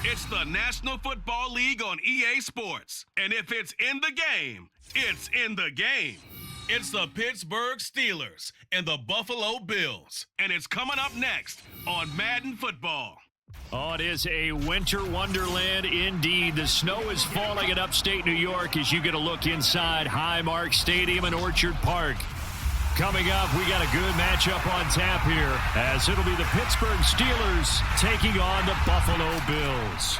It's the National Football League on EA Sports. And if it's in the game, it's in the game. It's the Pittsburgh Steelers and the Buffalo Bills. And it's coming up next on Madden Football. Oh, it is a winter wonderland indeed. The snow is falling in upstate New York as you get a look inside Highmark Stadium in Orchard Park. Coming up, we got a good matchup on tap here as it'll be the Pittsburgh Steelers taking on the Buffalo Bills.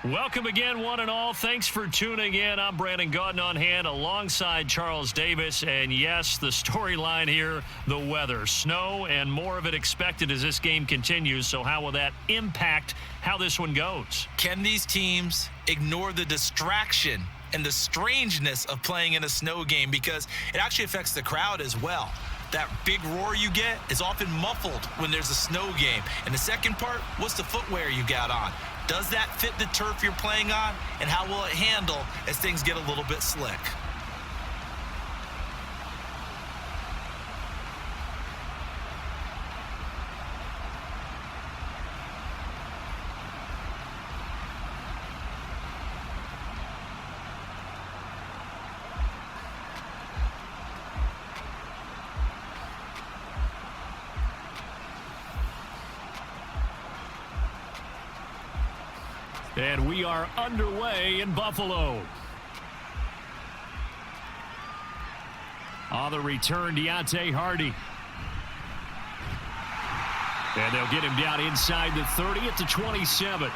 Welcome again, one and all. Thanks for tuning in. I'm Brandon Gautin on hand alongside Charles Davis. And yes, the storyline here, the weather. Snow and more of it expected as this game continues. So how will that impact how this one goes? Can these teams ignore the distraction and the strangeness of playing in a snow game? Because it actually affects the crowd as well. That big roar you get is often muffled when there's a snow game. And the second part, what's the footwear you got on? Does that fit the turf you're playing on? And how will it handle as things get a little bit slick? And we are underway in Buffalo. On the return, Deontay Hardy. And they'll get him down inside the 30 at the 27.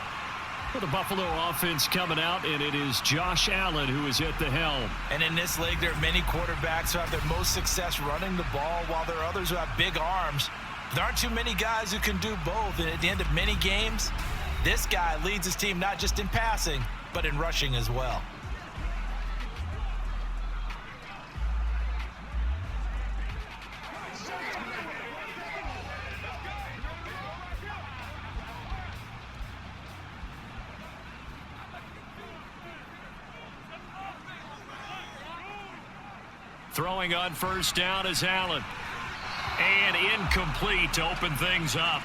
For the Buffalo offense coming out, and it is Josh Allen who is at the helm. And in this league, there are many quarterbacks who have their most success running the ball, while there are others who have big arms. There aren't too many guys who can do both, and at the end of many games, this guy leads his team not just in passing, but in rushing as well. Throwing on first down is Allen. And incomplete to open things up.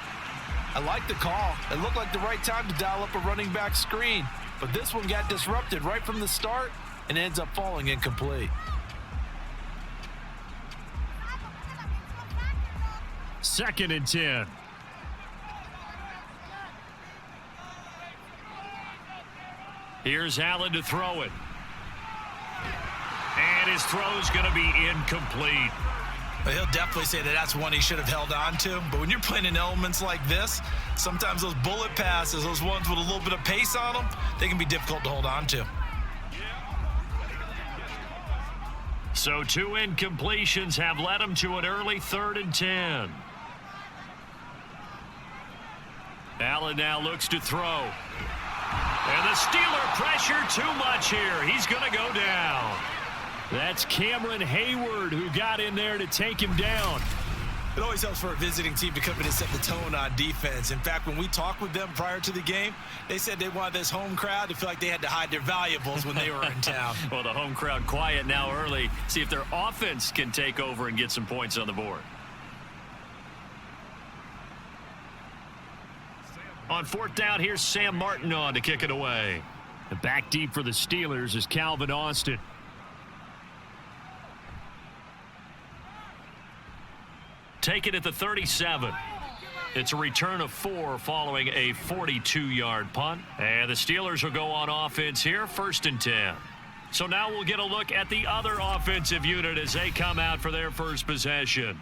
I like the call. It looked like the right time to dial up a running back screen. But this one got disrupted right from the start and ends up falling incomplete. Second and 10. Here's Allen to throw it. And his throw's going to be incomplete. He'll definitely say that that's one he should have held on to. But when you're playing in elements like this, sometimes those bullet passes, those ones with a little bit of pace on them, they can be difficult to hold on to. So 2 incompletions have led him to an early 3rd and 10. Allen now looks to throw. And the Steeler pressure too much here. He's going to go down. That's Cameron Hayward who got in there to take him down. It always helps for a visiting team to come in and set the tone on defense. In fact, when we talked with them prior to the game, they said they wanted this home crowd to feel like they had to hide their valuables when they were in town. Well, the home crowd quiet now early. See if their offense can take over and get some points on the board. On 4th down, here's Sam Martin on to kick it away. The back deep for the Steelers is Calvin Austin. Take it at the 37. It's a return of 4 following a 42-yard punt. And the Steelers will go on offense here, 1st and 10. So now we'll get a look at the other offensive unit as they come out for their first possession.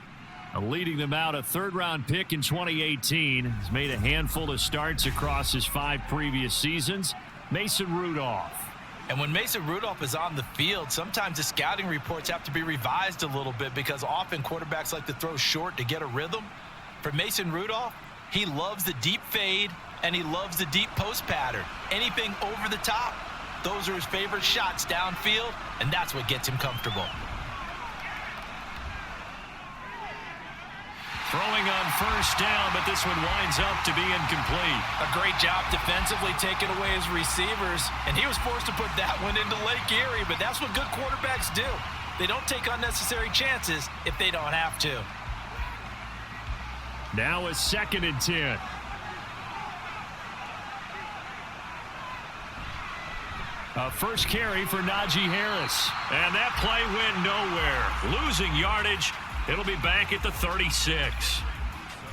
Leading them out, a 3rd-round pick in 2018. He's made a handful of starts across his 5 previous seasons. Mason Rudolph. And when Mason Rudolph is on the field, sometimes the scouting reports have to be revised a little bit because often quarterbacks like to throw short to get a rhythm. For Mason Rudolph, he loves the deep fade and he loves the deep post pattern. Anything over the top, those are his favorite shots downfield, and that's what gets him comfortable. Throwing on first down, but this one winds up to be incomplete. A great job defensively taking away his receivers, and he was forced to put that one into Lake Erie, but that's what good quarterbacks do. They don't take unnecessary chances if they don't have to. Now a 2nd and 10. A first carry for Najee Harris. And that play went nowhere. Losing yardage. It'll be back at the 36.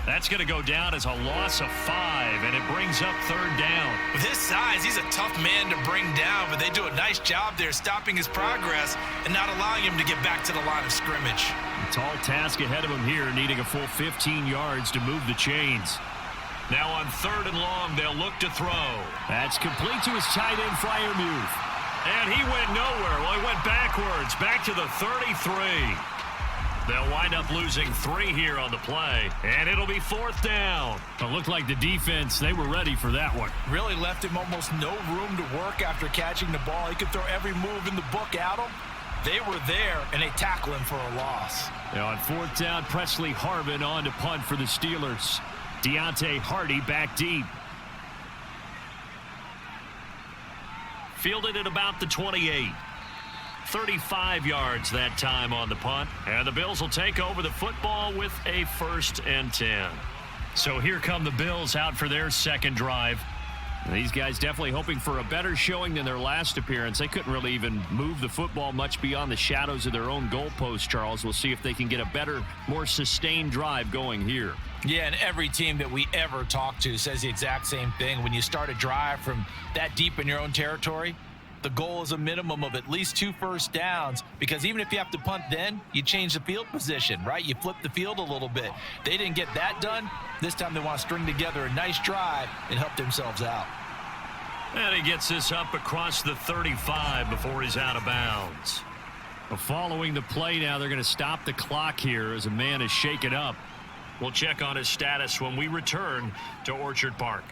That's going to go down as a loss of 5, and it brings up 3rd down. With his size, he's a tough man to bring down, but they do a nice job there stopping his progress and not allowing him to get back to the line of scrimmage. A tall task ahead of him here, needing a full 15 yards to move the chains. Now on 3rd and long, they'll look to throw. That's complete to his tight end, Freiermuth. And he went nowhere. Well, he went backwards, back to the 33. They'll wind up losing 3 here on the play, and it'll be 4th down. It looked like the defense, they were ready for that one. Really left him almost no room to work after catching the ball. He could throw every move in the book at him. They were there, and they tackle him for a loss. Now on 4th down, Presley Harvin on to punt for the Steelers. Deontay Hardy back deep. Fielded at about the 28. 35 yards that time on the punt. And the Bills will take over the football with a 1st and 10. So here come the Bills out for their 2nd drive. These guys definitely hoping for a better showing than their last appearance. They couldn't really even move the football much beyond the shadows of their own goalpost, Charles. We'll see if they can get a better, more sustained drive going here. Yeah, and every team that we ever talk to says the exact same thing. When you start a drive from that deep in your own territory, the goal is a minimum of at least 2 first downs, because even if you have to punt then, you change the field position, right? You flip the field a little bit. They didn't get that done. This time they want to string together a nice drive and help themselves out. And he gets this up across the 35 before he's out of bounds. Well, following the play now, they're going to stop the clock here as a man is shaken up. We'll check on his status when we return to Orchard Park.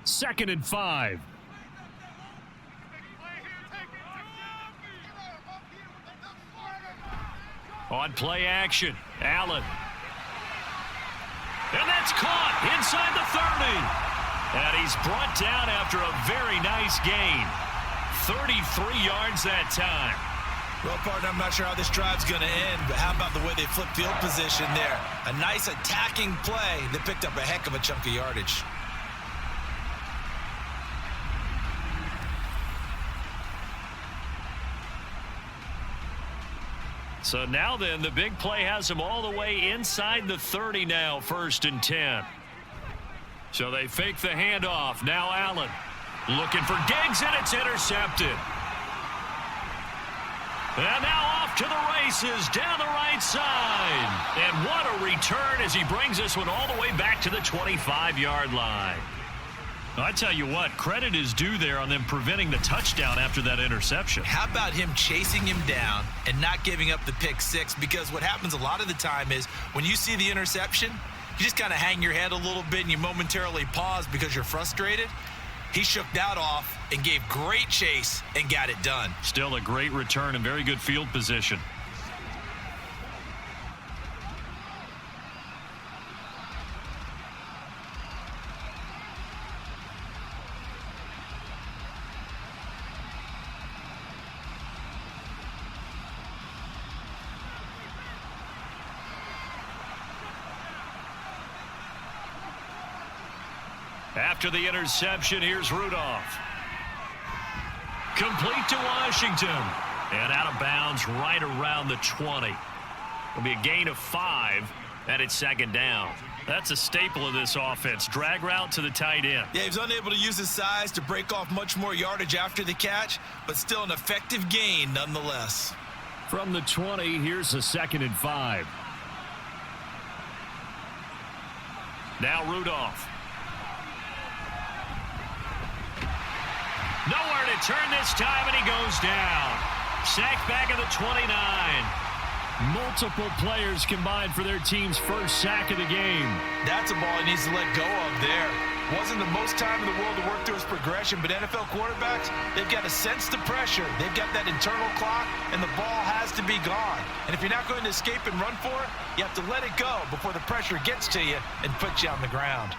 Second and 5. On play action, Allen. And that's caught inside the 30. And he's brought down after a very nice gain. 33 yards that time. Well, partner, I'm not sure how this drive's going to end, but how about the way they flipped field position there? A nice attacking play that picked up a heck of a chunk of yardage. So now then, the big play has them all the way inside the 30 now, 1st and 10. So they fake the handoff. Now Allen looking for Diggs, and it's intercepted. And now off to the races down the right side. And what a return as he brings this one all the way back to the 25-yard line. I tell you what, credit is due there on them preventing the touchdown after that interception. How about him chasing him down and not giving up the pick 6? Because what happens a lot of the time is when you see the interception, you just kind of hang your head a little bit and you momentarily pause because you're frustrated. He shook that off and gave great chase and got it done. Still a great return and very good field position. After the interception, here's Rudolph. Complete to Washington. And out of bounds right around the 20. It'll be a gain of 5, and it's 2nd down. That's a staple of this offense. Drag route to the tight end. Yeah, he was unable to use his size to break off much more yardage after the catch, but still an effective gain nonetheless. From the 20, here's a 2nd and 5. Now Rudolph. Nowhere to turn this time, and he goes down. Sacked back at the 29. Multiple players combined for their team's first sack of the game. That's a ball he needs to let go of there. Wasn't the most time in the world to work through his progression, but NFL quarterbacks, they've got to sense the pressure. They've got that internal clock, and the ball has to be gone. And if you're not going to escape and run for it, you have to let it go before the pressure gets to you and puts you on the ground.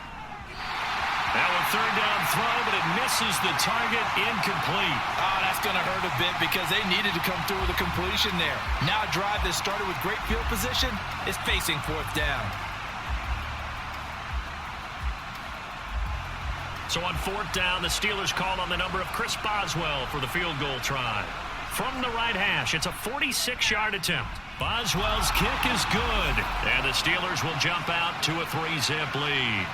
Now a third down throw, but it misses the target, incomplete. Oh, that's going to hurt a bit because they needed to come through with a completion there. Now a drive that started with great field position is facing fourth down. So on fourth down, the Steelers call on the number of Chris Boswell for the field goal try. From the right hash, it's a 46-yard attempt. Boswell's kick is good, and the Steelers will jump out to a 3-zip lead.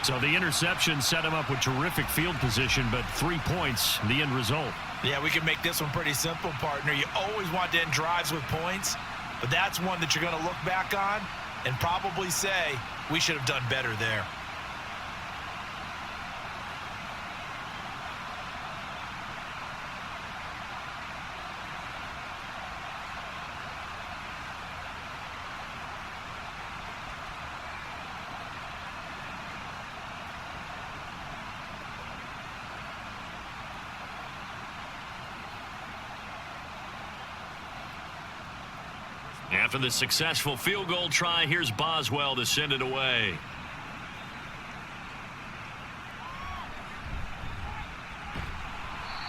So the interception set him up with terrific field position, but 3 points, the end result. Yeah, we can make this one pretty simple, partner. You always want to end drives with points, but that's one that you're going to look back on and probably say, we should have done better there. After the successful field goal try, here's Boswell to send it away.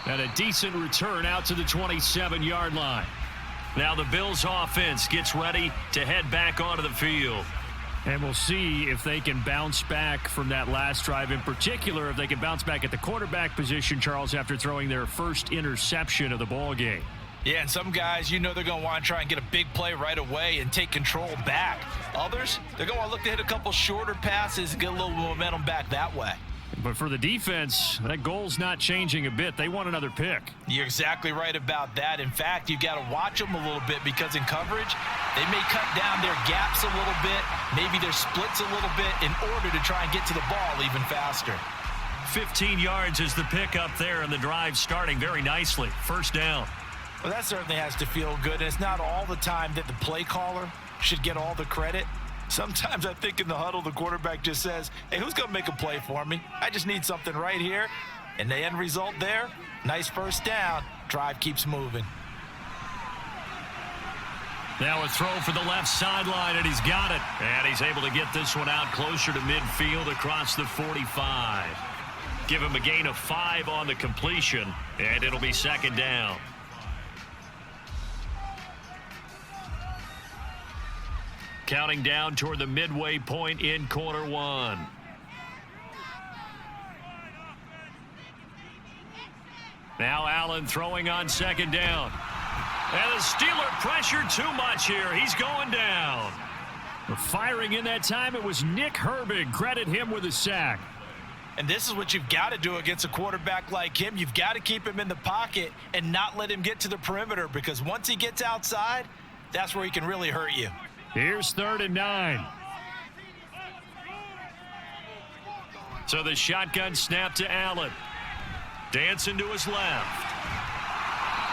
And a decent return out to the 27-yard line. Now the Bills offense gets ready to head back onto the field. And we'll see if they can bounce back from that last drive. In particular, if they can bounce back at the quarterback position, Charles, after throwing their first interception of the ball game. Yeah, and some guys, they're going to want to try and get a big play right away and take control back. Others, they're going to want to look to hit a couple shorter passes and get a little momentum back that way. But for the defense, that goal's not changing a bit. They want another pick. You're exactly right about that. In fact, you've got to watch them a little bit because in coverage, they may cut down their gaps a little bit, maybe their splits a little bit in order to try and get to the ball even faster. 15 yards is the pick up there, and the drive starting very nicely. First down. Well, that certainly has to feel good. And it's not all the time that the play caller should get all the credit. Sometimes I think in the huddle, the quarterback just says, hey, who's going to make a play for me? I just need something right here. And the end result there, nice first down. Drive keeps moving. Now a throw for the left sideline, and he's got it. And he's able to get this one out closer to midfield across the 45. Give him a gain of 5 on the completion, and it'll be second down. Counting down toward the midway point in quarter one. Now Allen throwing on second down. And the Steeler pressure too much here. He's going down. Firing in that time, it was Nick Herbig. Credit him with a sack. And this is what you've got to do against a quarterback like him. You've got to keep him in the pocket and not let him get to the perimeter, because once he gets outside, that's where he can really hurt you. Here's 3rd and 9. So the shotgun snap to Allen. Dancing to his left.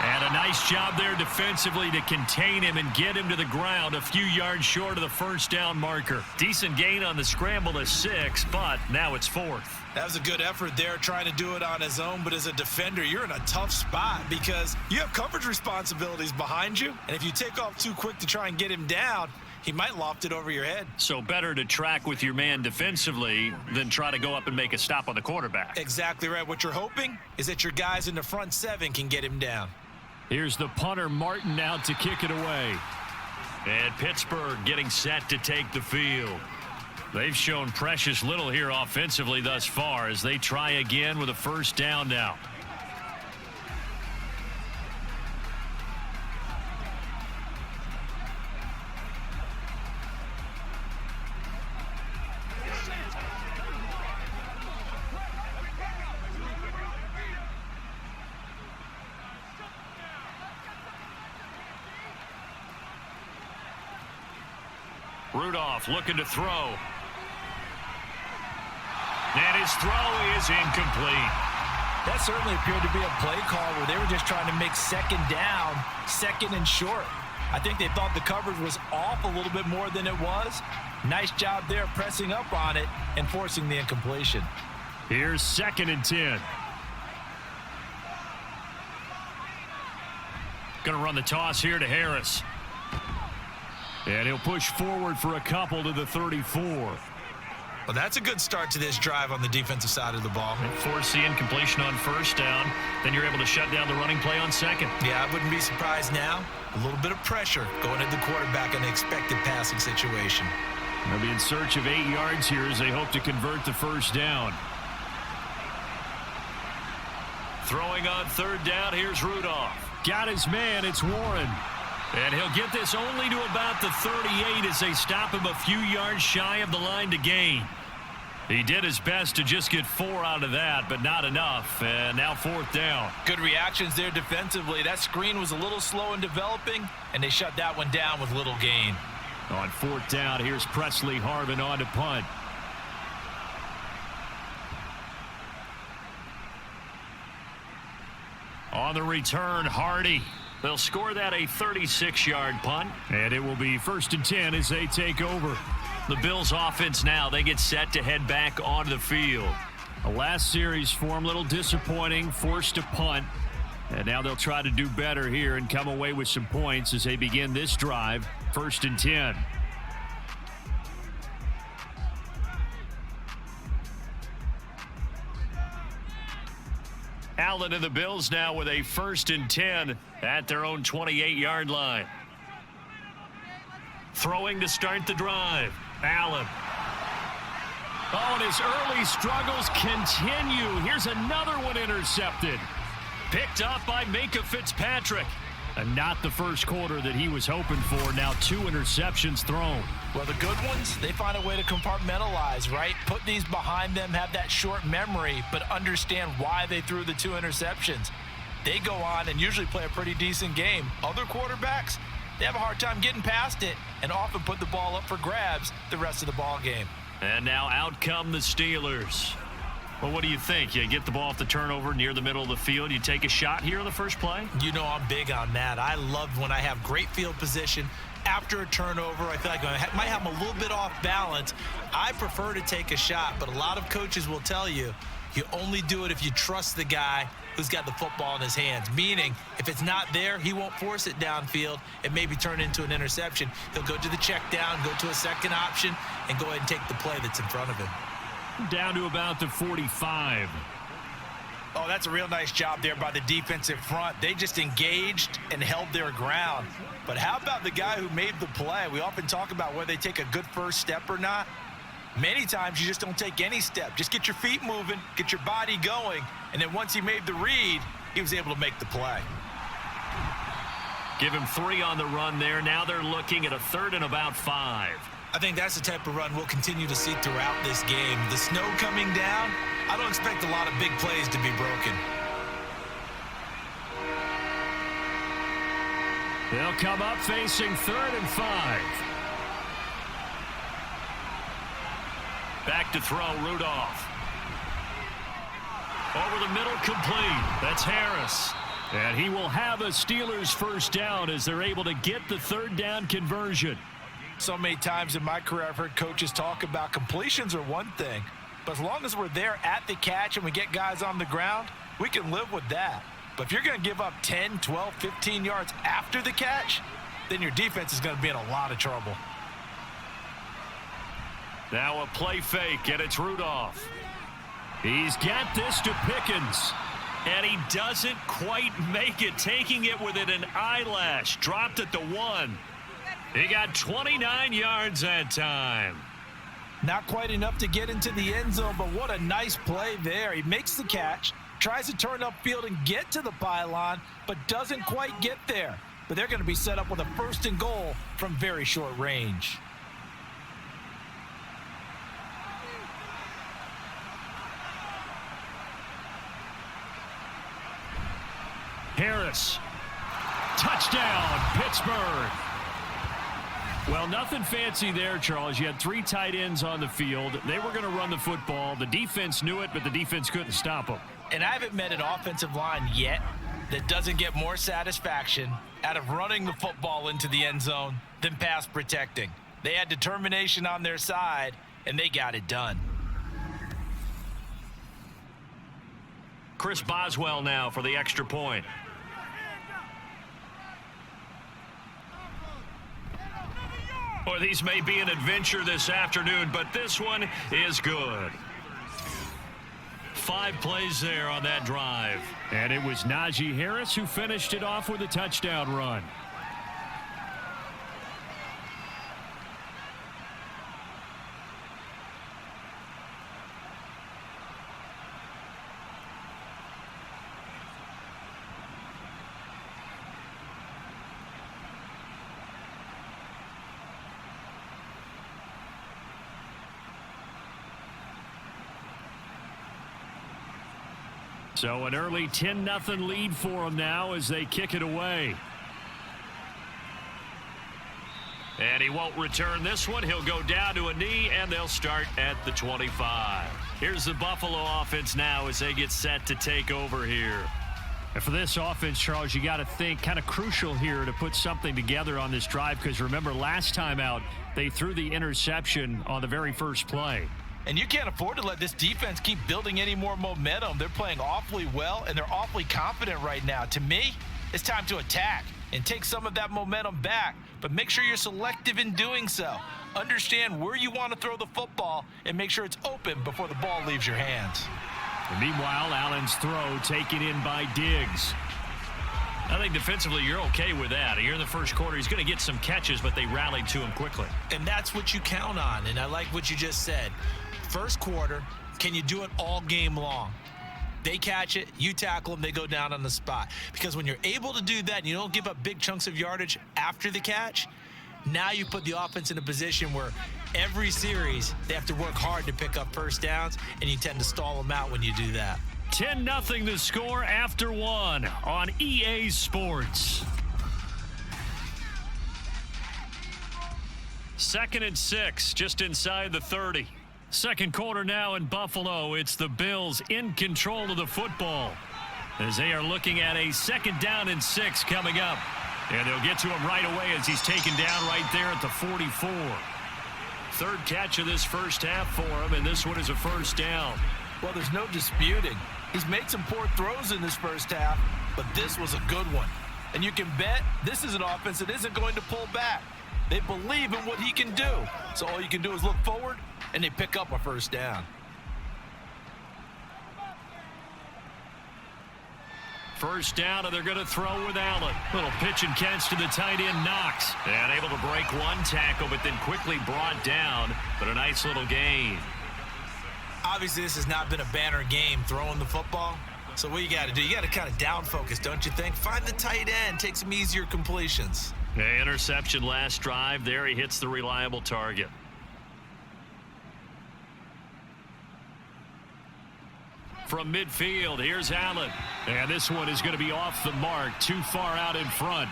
And a nice job there defensively to contain him and get him to the ground a few yards short of the first down marker. Decent gain on the scramble to 6, but now it's 4th. That was a good effort there, trying to do it on his own, but as a defender, you're in a tough spot because you have coverage responsibilities behind you, and if you take off too quick to try and get him down, he might loft it over your head. So better to track with your man defensively than try to go up and make a stop on the quarterback. Exactly right. What you're hoping is that your guys in the front 7 can get him down. Here's the punter, Martin, out to kick it away. And Pittsburgh getting set to take the field. They've shown precious little here offensively thus far as they try again with a first down now. Rudolph looking to throw. And his throw is incomplete. That certainly appeared to be a play call where they were just trying to make second down, second and short. I think they thought the coverage was off a little bit more than it was. Nice job there pressing up on it and forcing the incompletion. Here's 2nd and 10. Going to run the toss here to Harris. And he'll push forward for a couple to the 34. Well, that's a good start to this drive on the defensive side of the ball. And force the incompletion on 1st down. Then you're able to shut down the running play on 2nd. Yeah, I wouldn't be surprised now. A little bit of pressure going at the quarterback in an expected passing situation. They'll be in search of 8 yards here as they hope to convert the 1st down. Throwing on 3rd down, here's Rudolph. Got his man, it's Warren. And he'll get this only to about the 38 as they stop him a few yards shy of the line to gain. He did his best to just get 4 out of that, but not enough. And now 4th down. Good reactions there defensively. That screen was a little slow in developing, and they shut that one down with little gain. On 4th down, here's Presley Harvin on to punt. On the return, Hardy. They'll score that a 36-yard punt, and it will be 1st and 10 as they take over. The Bills offense now, they get set to head back onto the field. The last series for them, a little disappointing, forced to punt. And now they'll try to do better here and come away with some points as they begin this drive, 1st and 10. Allen and the Bills now with a 1st and 10 at their own 28-yard line. Throwing to start the drive. Allen. Oh, and his early struggles continue. Here's another one intercepted. Picked up by Minkah Fitzpatrick. And not the first quarter that he was hoping for. Now 2 interceptions thrown. Well, the good ones, they find a way to compartmentalize, right? Put these behind them, have that short memory, but understand why they threw the 2 interceptions. They go on and usually play a pretty decent game. Other quarterbacks, they have a hard time getting past it and often put the ball up for grabs the rest of the ball game. And now out come the Steelers. Well, what do you think? You get the ball off the turnover near the middle of the field. You take a shot here on the first play? You know I'm big on that. I love when I have great field position. After a turnover, I feel like I might have them a little bit off balance. I prefer to take a shot, but a lot of coaches will tell you, you only do it if you trust the guy who's got the football in his hands. Meaning, if it's not there, he won't force it downfield and maybe turn into an interception. He'll go to the check down, go to a second option, and go ahead and take the play that's in front of him. Down to about the 45. Oh, that's a real nice job there by the defensive front. They just engaged and held their ground. But how about the guy who made the play? We often talk about whether they take a good first step or not. Many times you just don't take any step. Just get your feet moving, get your body going, and then once he made the read, he was able to make the play. Give him 3 on the run there. Now they're looking at a 3rd and about 5. I think that's the type of run we'll continue to see throughout this game. The snow coming down, I don't expect a lot of big plays to be broken. They'll come up facing 3rd and 5. Back to throw, Rudolph. Over the middle, complete. That's Harris. And he will have a Steelers 1st down as they're able to get the 3rd down conversion. So many times in my career, I've heard coaches talk about completions are one thing, but as long as we're there at the catch and we get guys on the ground, we can live with that. But if you're going to give up 10, 12, 15 yards after the catch, then your defense is going to be in a lot of trouble. Now a play fake, and it's Rudolph. He's got this to Pickens. And he doesn't quite make it, taking it within an eyelash. Dropped at the 1. He got 29 yards that time. Not quite enough to get into the end zone, but what a nice play there. He makes the catch, tries to turn upfield and get to the pylon, but doesn't quite get there. But they're going to be set up with a 1st and goal from very short range. Harris. Touchdown, Pittsburgh. Well, nothing fancy there, Charles. You had 3 tight ends on the field. They were going to run the football. The defense knew it, but the defense couldn't stop them. And I haven't met an offensive line yet that doesn't get more satisfaction out of running the football into the end zone than pass protecting. They had determination on their side, and they got it done. Chris Boswell now for the extra point. Boy, these may be an adventure this afternoon, but this one is good. 5 plays there on that drive. And it was Najee Harris who finished it off with a touchdown run. So an early 10-0 lead for them now as they kick it away. And he won't return this one. He'll go down to a knee, and they'll start at the 25. Here's the Buffalo offense now as they get set to take over here. And for this offense, Charles, you got to think kind of crucial here to put something together on this drive, because remember last time out they threw the interception on the very first play. And you can't afford to let this defense keep building any more momentum. They're playing awfully well, and they're awfully confident right now. To me, it's time to attack and take some of that momentum back, but make sure you're selective in doing so. Understand where you want to throw the football and make sure it's open before the ball leaves your hands. And meanwhile, Allen's throw taken in by Diggs. I think defensively you're okay with that. Here in the first quarter, he's going to get some catches, but they rallied to him quickly. And that's what you count on, and I like what you just said. First quarter, can you do it all game long? They catch it, you tackle them, they go down on the spot. Because when you're able to do that and you don't give up big chunks of yardage after the catch, now you put the offense in a position where every series they have to work hard to pick up first downs, and you tend to stall them out when you do that. 10-0 the score after 1 on EA Sports. 2nd and 6, just inside the 30. Second quarter now in Buffalo. It's the Bills in control of the football as they are looking at a 2nd down and 6 coming up. And they'll get to him right away as he's taken down right there at the 44. Third catch of this first half for him, and this one is a first down. Well, there's no disputing. He's made some poor throws in this first half, but this was a good one. And you can bet this is an offense that isn't going to pull back. They believe in what he can do. So all you can do is look forward, and they pick up a first down. First down, and they're going to throw with Allen. Little pitch and catch to the tight end, Knox. And able to break one tackle, but then quickly brought down. But a nice little gain. Obviously, this has not been a banner game throwing the football. So what you got to do, you got to kind of down focus, don't you think? Find the tight end, take some easier completions. Okay, interception last drive. There he hits the reliable target. From midfield, here's Allen. And this one is going to be off the mark, too far out in front.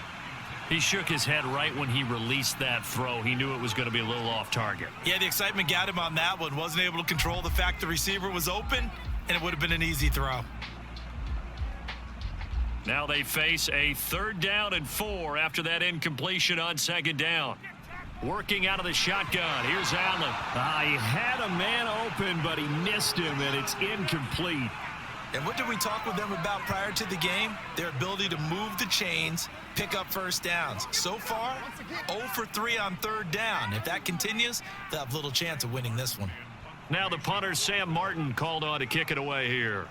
He shook his head right when he released that throw. He knew it was going to be a little off target. Yeah, the excitement got him on that one. Wasn't able to control the fact the receiver was open, and it would have been an easy throw. Now they face a 3rd down and 4 after that incompletion on 2nd down. Working out of the shotgun. Here's Allen. He had a man open, but he missed him, and it's incomplete. And what did we talk with them about prior to the game? Their ability to move the chains, pick up first downs. So far, 0 for 3 on 3rd down. If that continues, they'll have little chance of winning this one. Now the punter, Sam Martin, called on to kick it away here.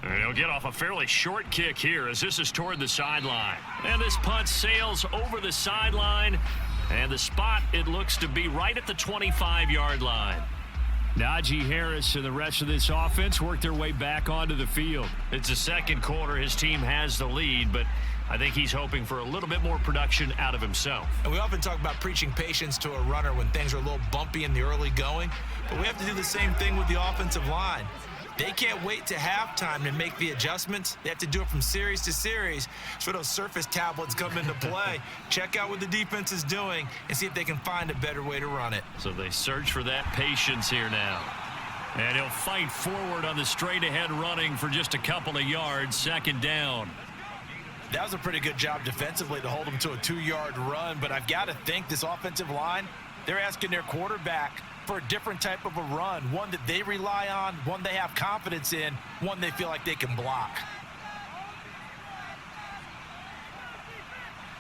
And he'll get off a fairly short kick here as this is toward the sideline. And this punt sails over the sideline. And the spot, it looks to be right at the 25-yard line. Najee Harris and the rest of this offense work their way back onto the field. It's the second quarter. His team has the lead, but I think he's hoping for a little bit more production out of himself. And we often talk about preaching patience to a runner when things are a little bumpy in the early going, but we have to do the same thing with the offensive line. They can't wait to halftime to make the adjustments. They have to do it from series to series so those surface tablets come into play. Check out what the defense is doing and see if they can find a better way to run it. So they search for that patience here now. And he'll fight forward on the straight-ahead running for just a couple of yards. 2nd down. That was a pretty good job defensively to hold them to a 2-yard run, but I've got to think this offensive line, they're asking their quarterback for a different type of a run, one that they rely on, one they have confidence in, one they feel like they can block.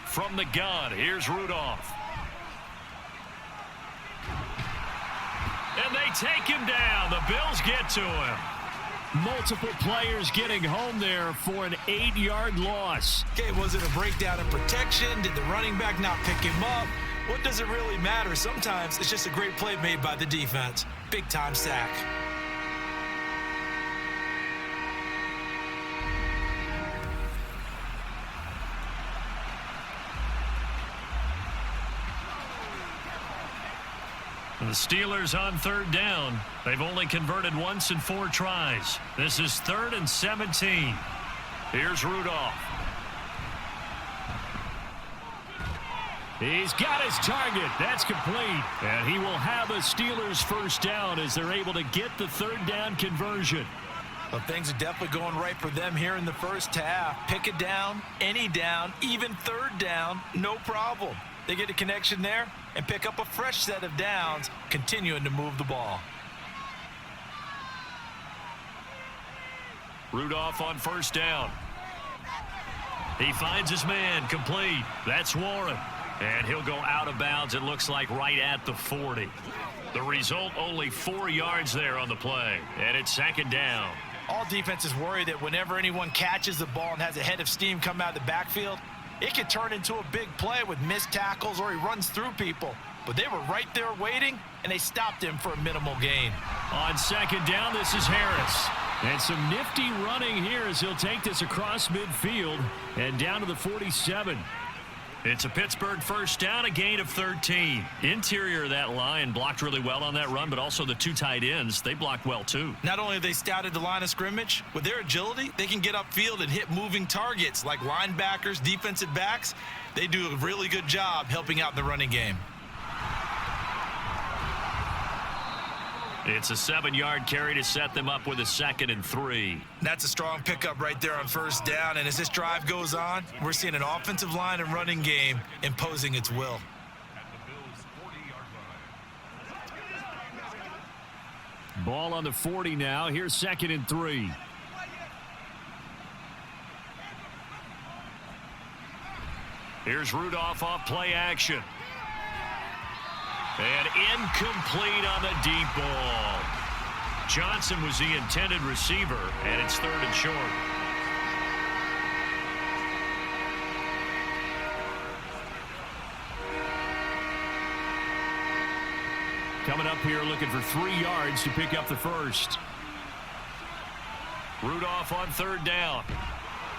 From the gun, here's Rudolph. And they take him down. The Bills get to him. Multiple players getting home there for an 8-yard loss. Okay, was it a breakdown in protection? Did the running back not pick him up? What does it really matter? Sometimes it's just a great play made by the defense. Big-time sack. The Steelers on 3rd down. They've only converted once in 4 tries. This is 3rd and 17. Here's Rudolph. He's got his target. That's complete. And he will have a Steelers first down as they're able to get the 3rd down conversion. Well, things are definitely going right for them here in the first half. Pick it down, any down, even 3rd down, no problem. They get a connection there and pick up a fresh set of downs, continuing to move the ball. Rudolph on 1st down. He finds his man, complete. That's Warren. And he'll go out of bounds, it looks like, right at the 40. The result, only 4 yards there on the play. And it's 2nd down. All defenses worry that whenever anyone catches the ball and has a head of steam come out of the backfield, it can turn into a big play with missed tackles or he runs through people. But they were right there waiting, and they stopped him for a minimal gain. On 2nd down, this is Harris. And some nifty running here as he'll take this across midfield and down to the 47. It's a Pittsburgh first down, a gain of 13. Interior of that line blocked really well on that run, but also the 2 tight ends, they blocked well too. Not only have they scouted the line of scrimmage, with their agility, they can get upfield and hit moving targets like linebackers, defensive backs. They do a really good job helping out in the running game. It's a 7-yard carry to set them up with a 2nd and 3. That's a strong pickup right there on 1st down. And as this drive goes on, we're seeing an offensive line and running game imposing its will. Ball on the 40 now. Here's 2nd and 3. Here's Rudolph off play action. And incomplete on the deep ball. Johnson was the intended receiver, and it's 3rd and short. Coming up here looking for 3 yards to pick up the first. Rudolph on 3rd down.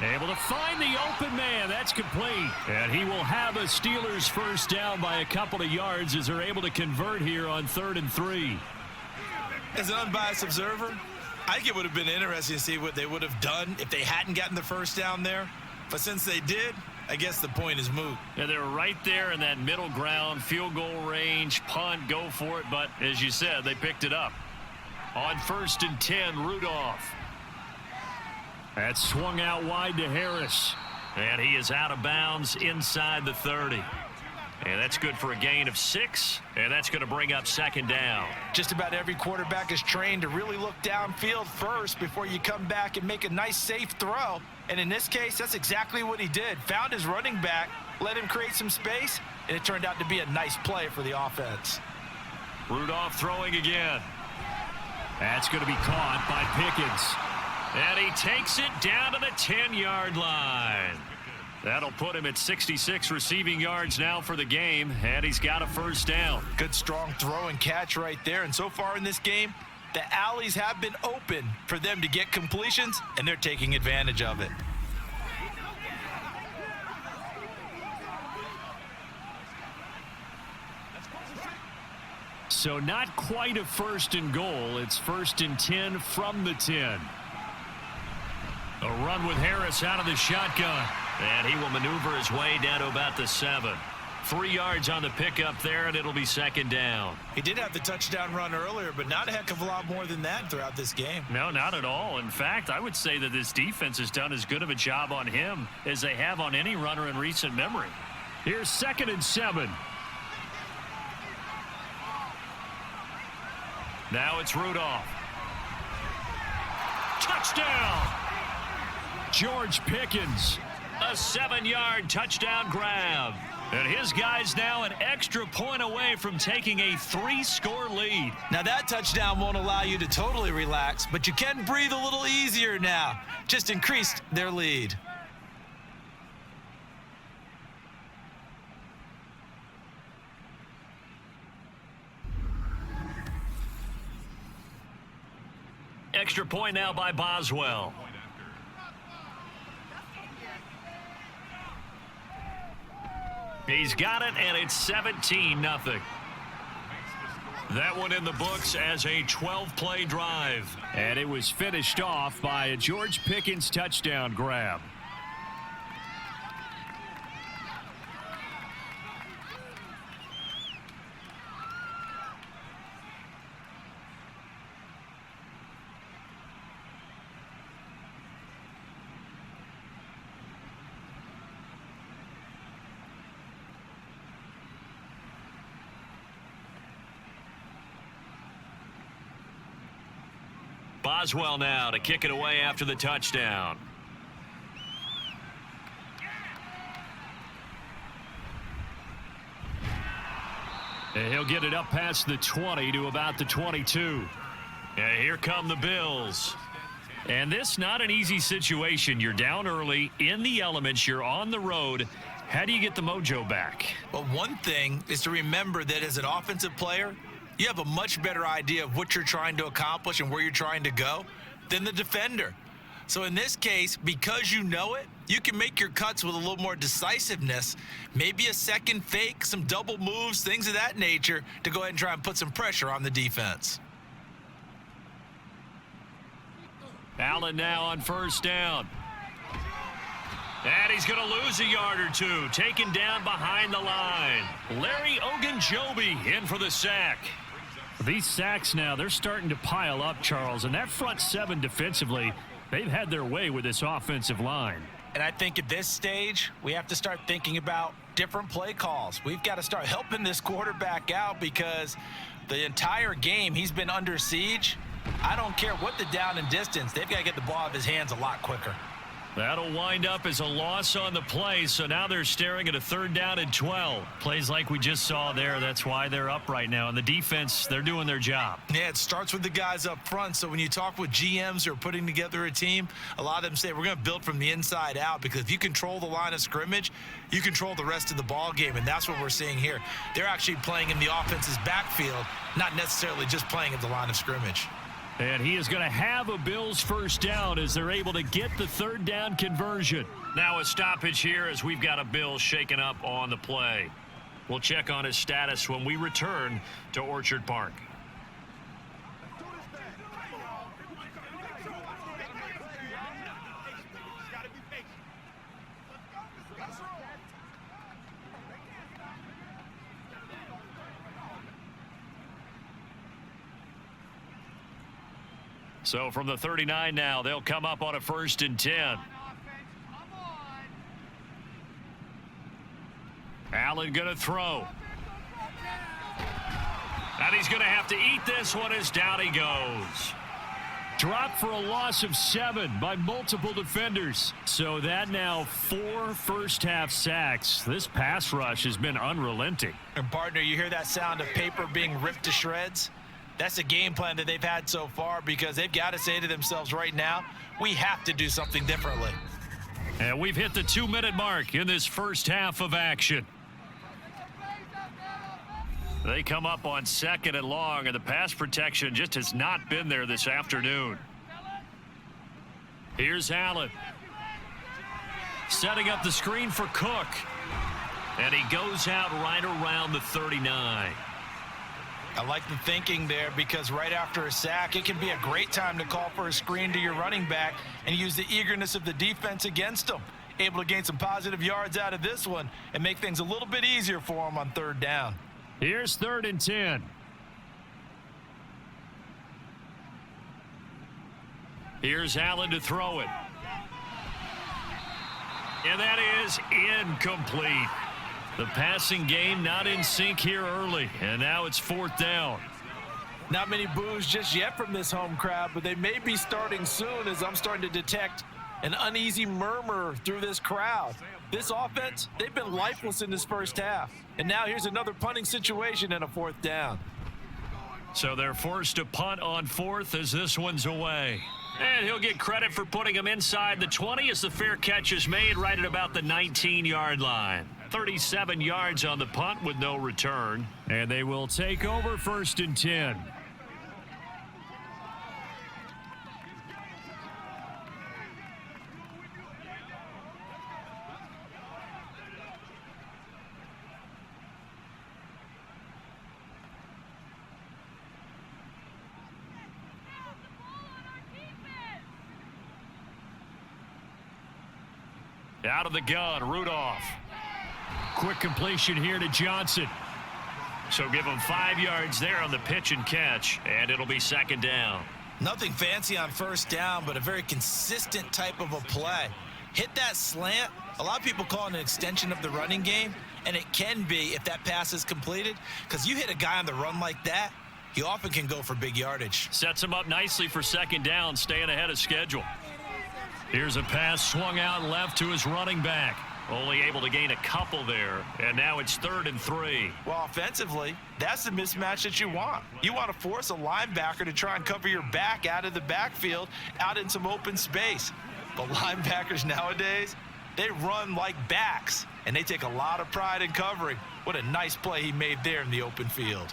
Able to find the open man. That's complete. And he will have a Steelers first down by a couple of yards as they're able to convert here on 3rd and 3. As an unbiased observer, I think it would have been interesting to see what they would have done if they hadn't gotten the first down there. But since they did, I guess the point is moot. Yeah, they were right there in that middle ground, field goal range, punt, go for it. But as you said, they picked it up. On 1st and 10, Rudolph. That's swung out wide to Harris. And he is out of bounds inside the 30. And that's good for a gain of 6. And that's going to bring up 2nd down. Just about every quarterback is trained to really look downfield first before you come back and make a nice, safe throw. And in this case, that's exactly what he did. Found his running back, let him create some space, and it turned out to be a nice play for the offense. Rudolph throwing again. That's going to be caught by Pickens. And he takes it down to the 10-yard line. That'll put him at 66 receiving yards now for the game, and he's got a first down. Good, strong throw and catch right there. And so far in this game, the alleys have been open for them to get completions, and they're taking advantage of it. So not quite a 1st and goal. It's 1st and 10 from the 10. A run with Harris out of the shotgun. And he will maneuver his way down to about the 7. 3 yards on the pickup there, and it'll be 2nd down. He did have the touchdown run earlier, but not a heck of a lot more than that throughout this game. No, not at all. In fact, I would say that this defense has done as good of a job on him as they have on any runner in recent memory. Here's 2nd and 7. Now it's Rudolph. Touchdown! George Pickens. A 7-yard touchdown grab. And his guys now an extra point away from taking a 3-score lead. Now that touchdown won't allow you to totally relax, but you can breathe a little easier now. Just increased their lead. Extra point now by Boswell. He's got it, and it's 17-0. That one in the books as a 12-play drive. And it was finished off by a George Pickens touchdown grab. Boswell now to kick it away after the touchdown. And he'll get it up past the 20 to about the 22. And here come the Bills. And this not an easy situation. You're down early in the elements. You're on the road. How do you get the mojo back? Well, one thing is to remember that as an offensive player, you have a much better idea of what you're trying to accomplish and where you're trying to go than the defender. So in this case, because you know it, you can make your cuts with a little more decisiveness, maybe a second fake, some double moves, things of that nature to go ahead and try and put some pressure on the defense. Allen now on first down. And he's going to lose a yard or two, taken down behind the line. Larry Ogunjobi in for the sack. These sacks now, they're starting to pile up, Charles, and that front seven defensively, they've had their way with this offensive line. And I think at this stage, we have to start thinking about different play calls. We've got to start helping this quarterback out because the entire game he's been under siege. I don't care what the down and distance, they've got to get the ball out of his hands a lot quicker. That'll wind up as a loss on the play, so now they're staring at a 3rd down and 12. Plays like we just saw there, that's why they're up right now. And the defense, they're doing their job. Yeah, it starts with the guys up front. So when you talk with GMs who are putting together a team, a lot of them say we're going to build from the inside out because if you control the line of scrimmage, you control the rest of the ball game, and that's what we're seeing here. They're actually playing in the offense's backfield, not necessarily just playing at the line of scrimmage. And he is going to have a Bills first down as they're able to get the 3rd down conversion. Now a stoppage here as we've got a Bill shaken up on the play. We'll check on his status when we return to Orchard Park. So from the 39 now, they'll come up on a 1st and 10. Allen going to throw. And he's going to have to eat this one as down he goes. Dropped for a loss of 7 by multiple defenders. So that now 4 first-half sacks. This pass rush has been unrelenting. And partner, you hear that sound of paper being ripped to shreds? That's a game plan that they've had so far because they've got to say to themselves right now, we have to do something differently. And we've hit the 2-minute mark in this first half of action. They come up on 2nd and long, and the pass protection just has not been there this afternoon. Here's Allen. Setting up the screen for Cook. And he goes out right around the 39. I like the thinking there because right after a sack, it can be a great time to call for a screen to your running back and use the eagerness of the defense against them. Able to gain some positive yards out of this one and make things a little bit easier for them on 3rd down. Here's 3rd and 10. Here's Allen to throw it. And that is incomplete. The passing game not in sync here early, and now it's 4th down. Not many boos just yet from this home crowd, but they may be starting soon as I'm starting to detect an uneasy murmur through this crowd. This offense, they've been lifeless in this first half. And now here's another punting situation and a 4th down. So they're forced to punt on 4th as this one's away. And he'll get credit for putting him inside the 20 as the fair catch is made right at about the 19-yard line. 37 yards on the punt with no return. And they will take over 1st and 10. Out of the gun, Rudolph. Quick completion here to Johnson. So give him 5 yards there on the pitch and catch, and it'll be 2nd down. Nothing fancy on 1st down, but a very consistent type of a play. Hit that slant. A lot of people call it an extension of the running game, and it can be if that pass is completed, because you hit a guy on the run like that, he often can go for big yardage. Sets him up nicely for 2nd down, staying ahead of schedule. Here's a pass swung out left to his running back. Only able to gain a couple there, and now it's 3rd and 3. Well, offensively, that's the mismatch that you want. You want to force a linebacker to try and cover your back out of the backfield, out in some open space. But linebackers nowadays, they run like backs, and they take a lot of pride in covering. What a nice play he made there in the open field.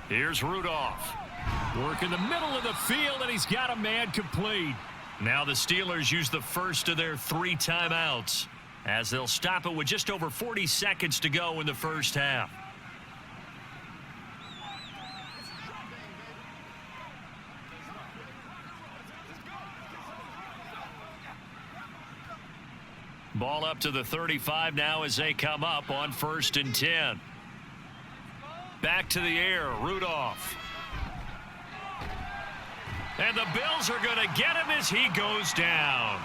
Here's Rudolph. Work in the middle of the field, and he's got a man complete. Now the Steelers use the first of their 3 timeouts as they'll stop it with just over 40 seconds to go in the first half. Ball up to the 35 now as they come up on 1st and 10. Back to the air, Rudolph. And the Bills are going to get him as he goes down.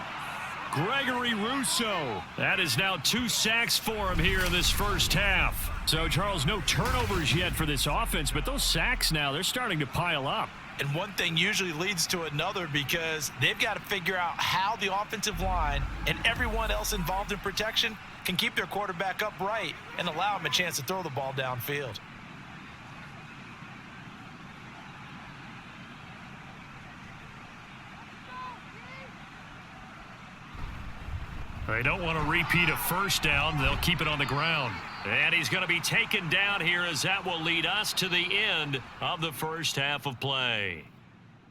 Gregory Rousseau. That is now 2 sacks for him here in this first half. So, Charles, no turnovers yet for this offense, but those sacks now, they're starting to pile up. And one thing usually leads to another because they've got to figure out how the offensive line and everyone else involved in protection can keep their quarterback upright and allow him a chance to throw the ball downfield. They don't want to repeat a first down. They'll keep it on the ground. And he's going to be taken down here as that will lead us to the end of the first half of play.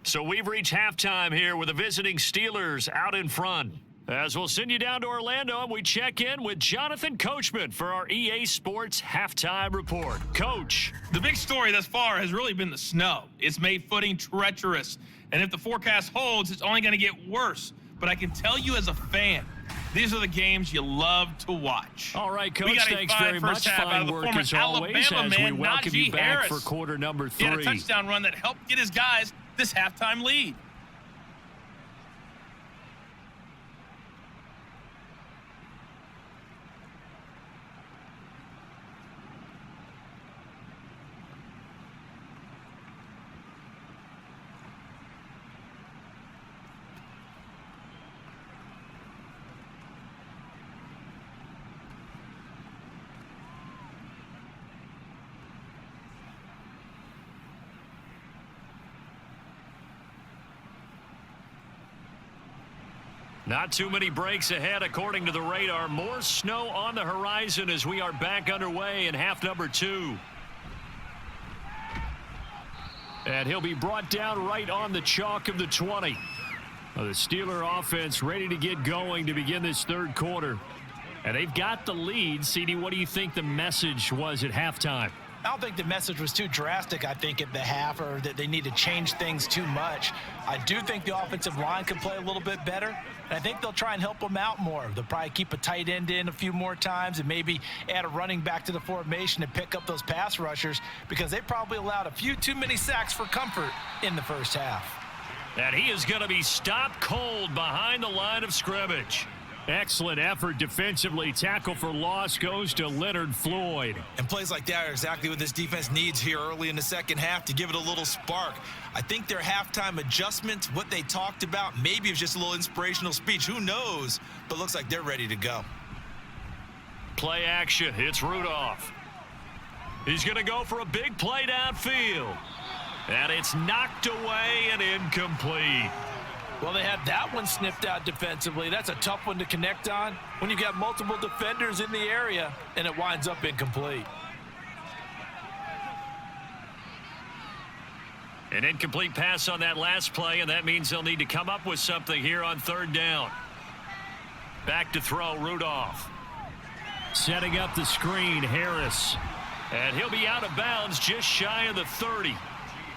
So we've reached halftime here with the visiting Steelers out in front. As we'll send you down to Orlando and we check in with Jonathan Coachman for our EA Sports Halftime Report. Coach. The big story thus far has really been the snow. It's made footing treacherous. And if the forecast holds, it's only going to get worse. But I can tell you as a fan, these are the games you love to watch. All right, Coach, thanks very much. Fine work as always as we welcome you back for quarter number 3. He had a touchdown run that helped get his guys this halftime lead. Not too many breaks ahead according to the radar. More snow on the horizon as we are back underway in half number 2. And he'll be brought down right on the chalk of the 20. The Steeler offense ready to get going to begin this third quarter. And they've got the lead. CD, what do you think the message was at halftime? I don't think the message was too drastic, I think, at the half, or that they need to change things too much. I do think the offensive line can play a little bit better, and I think they'll try and help them out more. They'll probably keep a tight end in a few more times and maybe add a running back to the formation and pick up those pass rushers because they probably allowed a few too many sacks for comfort in the first half. And he is going to be stopped cold behind the line of scrimmage. Excellent effort defensively. Tackle for loss goes to Leonard Floyd. And plays like that are exactly what this defense needs here early in the second half to give it a little spark. I think their halftime adjustments, what they talked about, maybe it was just a little inspirational speech. Who knows? But looks like they're ready to go. Play action. It's Rudolph. He's going to go for a big play downfield. And it's knocked away and incomplete. Well, they had that one snipped out defensively. That's a tough one to connect on when you got multiple defenders in the area, and it winds up incomplete. An incomplete pass on that last play, and that means they'll need to come up with something here on third down. Back to throw, Rudolph. Setting up the screen, Harris. And he'll be out of bounds just shy of the 30.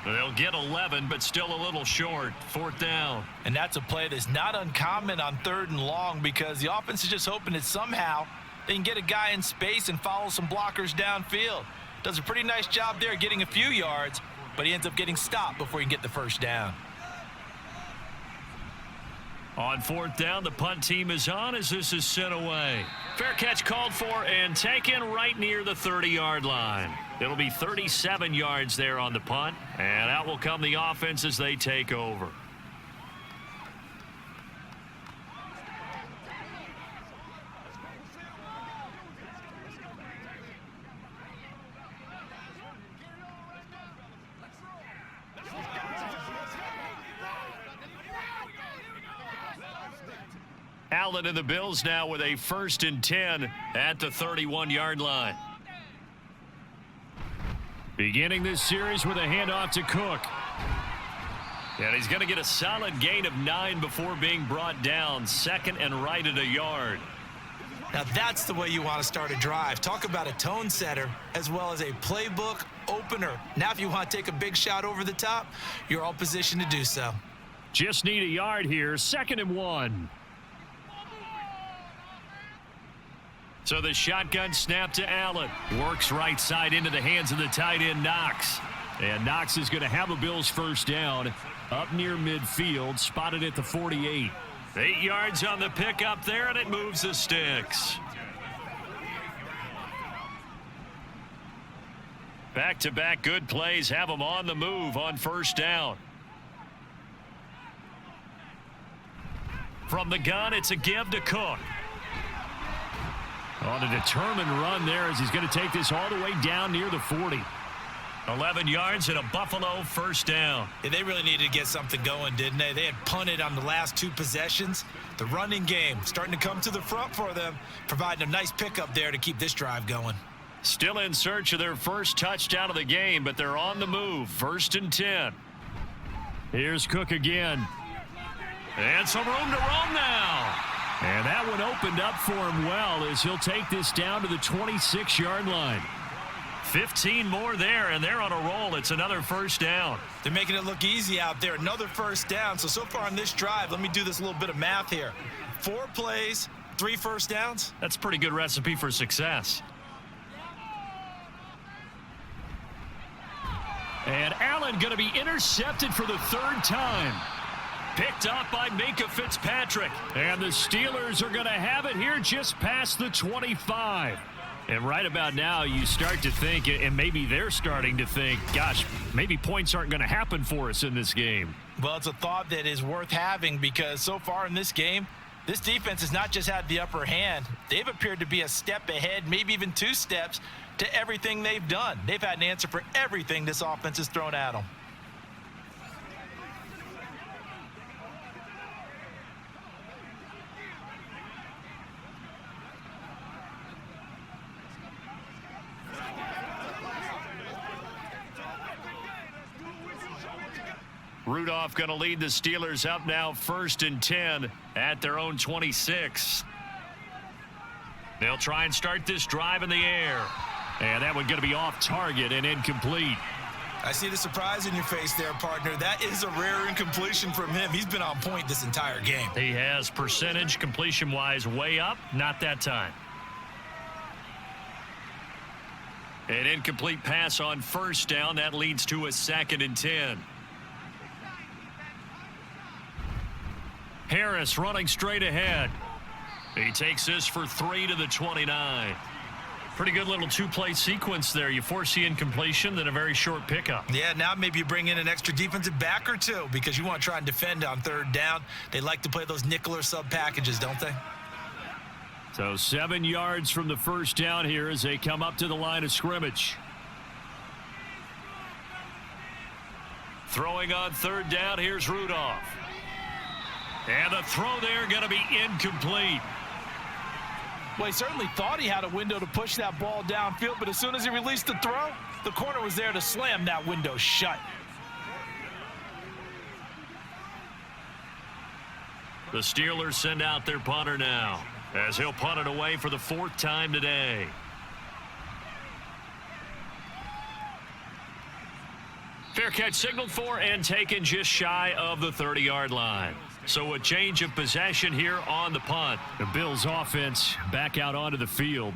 They'll get 11, but still a little short. Fourth down. And that's a play that's not uncommon on third and long because the offense is just hoping that somehow they can get a guy in space and follow some blockers downfield. Does a pretty nice job there getting a few yards, but he ends up getting stopped before he can get the first down. On fourth down, the punt team is on as this is sent away. Fair catch called for and taken right near the 30-yard line. It'll be 37 yards there on the punt, and out will come the offense as they take over. Allen and the Bills now with a 1st and 10 at the 31-yard line. Beginning this series with a handoff to Cook. And he's going to get a solid gain of 9 before being brought down. Second and right at a yard. Now that's the way you want to start a drive. Talk about a tone setter as well as a playbook opener. Now if you want to take a big shot over the top, you're all positioned to do so. Just need a yard here. 2nd and 1. So the shotgun snap to Allen. Works right side into the hands of the tight end, Knox. And Knox is going to have a Bills first down up near midfield, spotted at the 48. 8 yards on the pickup there, and it moves the sticks. Back-to-back good plays have them on the move on first down. From the gun, it's a give to Cook. On a determined run there as he's going to take this all the way down near the 40. 11 yards and a Buffalo first down. Yeah, they really needed to get something going, didn't they? They had punted on the last 2 possessions. The running game starting to come to the front for them, providing a nice pickup there to keep this drive going. Still in search of their first touchdown of the game, but they're on the move. 1st and 10. Here's Cook again. And some room to roam now. And that one opened up for him well as he'll take this down to the 26-yard line. 15 more there, and they're on a roll. It's another first down. They're making it look easy out there. Another first down. So far on this drive, let me do this little bit of math here. 4 plays, 3 first downs. That's a pretty good recipe for success. And Allen going to be intercepted for the 3rd time. Picked up by Minkah Fitzpatrick. And the Steelers are going to have it here just past the 25. And right about now, you start to think, and maybe they're starting to think, gosh, maybe points aren't going to happen for us in this game. Well, it's a thought that is worth having because so far in this game, this defense has not just had the upper hand. They've appeared to be a step ahead, maybe even 2 steps to everything they've done. They've had an answer for everything this offense has thrown at them. Rudolph going to lead the Steelers up now 1st and 10 at their own 26. They'll try and start this drive in the air. And that one going to be off target and incomplete. I see the surprise in your face there, partner. That is a rare incompletion from him. He's been on point this entire game. He has percentage completion-wise way up. Not that time. An incomplete pass on first down. That leads to a 2nd and 10. Harris running straight ahead. He takes this for 3 to the 29. Pretty good little two-play sequence there. You force the incompletion, then a very short pickup. Yeah, now maybe you bring in an extra defensive back or two because you want to try and defend on third down. They like to play those nickel or sub packages, don't they? So 7 yards from the first down here as they come up to the line of scrimmage. Throwing on third down, here's Rudolph. And the throw there going to be incomplete. Well, he certainly thought he had a window to push that ball downfield, but as soon as he released the throw, the corner was there to slam that window shut. The Steelers send out their punter now, as he'll punt it away for the 4th time today. Fair catch signaled for and taken just shy of the 30-yard line. So a change of possession here on the punt. The Bills offense back out onto the field.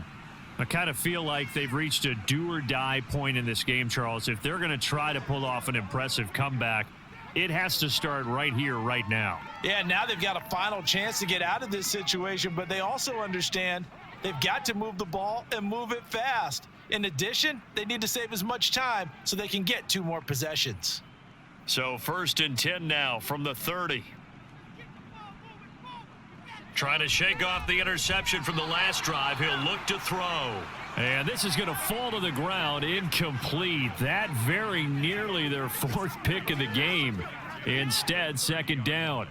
I kind of feel like they've reached a do-or-die point in this game, Charles. If they're going to try to pull off an impressive comeback, it has to start right here, right now. Yeah, now they've got a final chance to get out of this situation, but they also understand they've got to move the ball and move it fast. In addition, they need to save as much time so they can get 2 more possessions. So 1st and 10 now from the 30. Trying to shake off the interception from the last drive. He'll look to throw. And this is going to fall to the ground, incomplete. That very nearly their 4th pick of the game. Instead, 2nd down.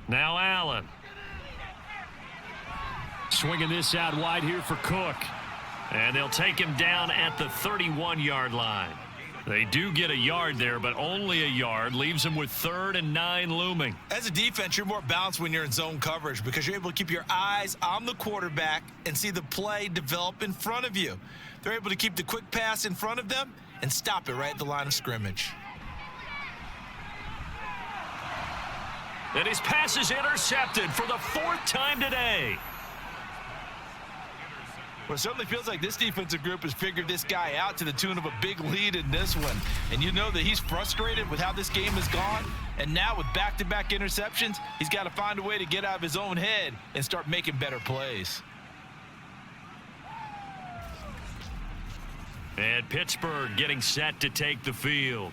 Now Allen. Swinging this out wide here for Cook. And they'll take him down at the 31-yard line. They do get a yard there, but only a yard. Leaves them with 3rd and 9 looming. As a defense, you're more balanced when you're in zone coverage because you're able to keep your eyes on the quarterback and see the play develop in front of you. They're able to keep the quick pass in front of them and stop it right at the line of scrimmage. And his pass is intercepted for the 4th time today. Well, it certainly feels like this defensive group has figured this guy out to the tune of a big lead in this one. And you know that he's frustrated with how this game has gone. And now with back-to-back interceptions, he's got to find a way to get out of his own head and start making better plays. And Pittsburgh getting set to take the field.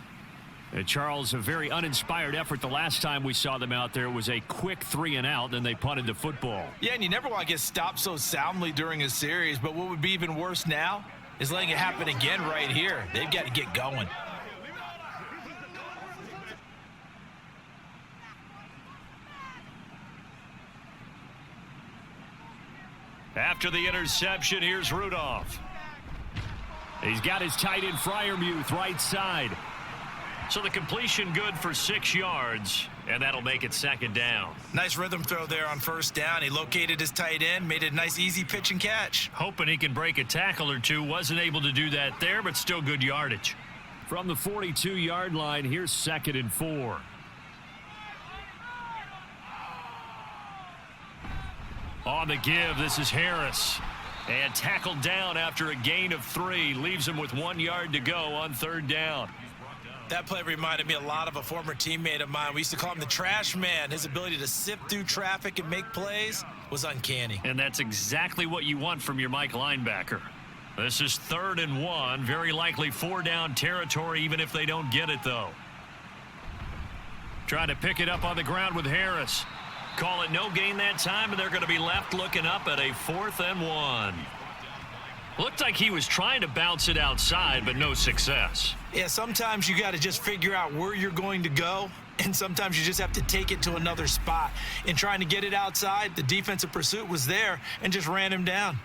Charles, a very uninspired effort. The last time we saw them out there was a quick 3-and-out, then they punted the football. Yeah, and you never want to get stopped so soundly during a series, but what would be even worse now is letting it happen again right here. They've got to get going. After the interception, here's Rudolph. He's got his tight end Freiermuth right side. So the completion good for 6 yards, and that'll make it 2nd down. Nice rhythm throw there on 1st down. He located his tight end, made it a nice easy pitch and catch. Hoping he can break a tackle or two. Wasn't able to do that there, but still good yardage. From the 42-yard line, here's 2nd and 4. On the give, this is Harris. And tackled down after a gain of 3. Leaves him with 1 yard to go on 3rd down. That play reminded me a lot of a former teammate of mine. We used to call him the trash man. His ability to sift through traffic and make plays was uncanny. And that's exactly what you want from your Mike linebacker. This is 3rd and 1. Very likely 4-down territory, even if they don't get it, though. Trying to pick it up on the ground with Harris. Call it no gain that time, and they're going to be left looking up at a 4th and 1. Looked like he was trying to bounce it outside, but no success. Yeah, sometimes you got to just figure out where you're going to go, and sometimes you just have to take it to another spot. In trying to get it outside, the defensive pursuit was there and just ran him down.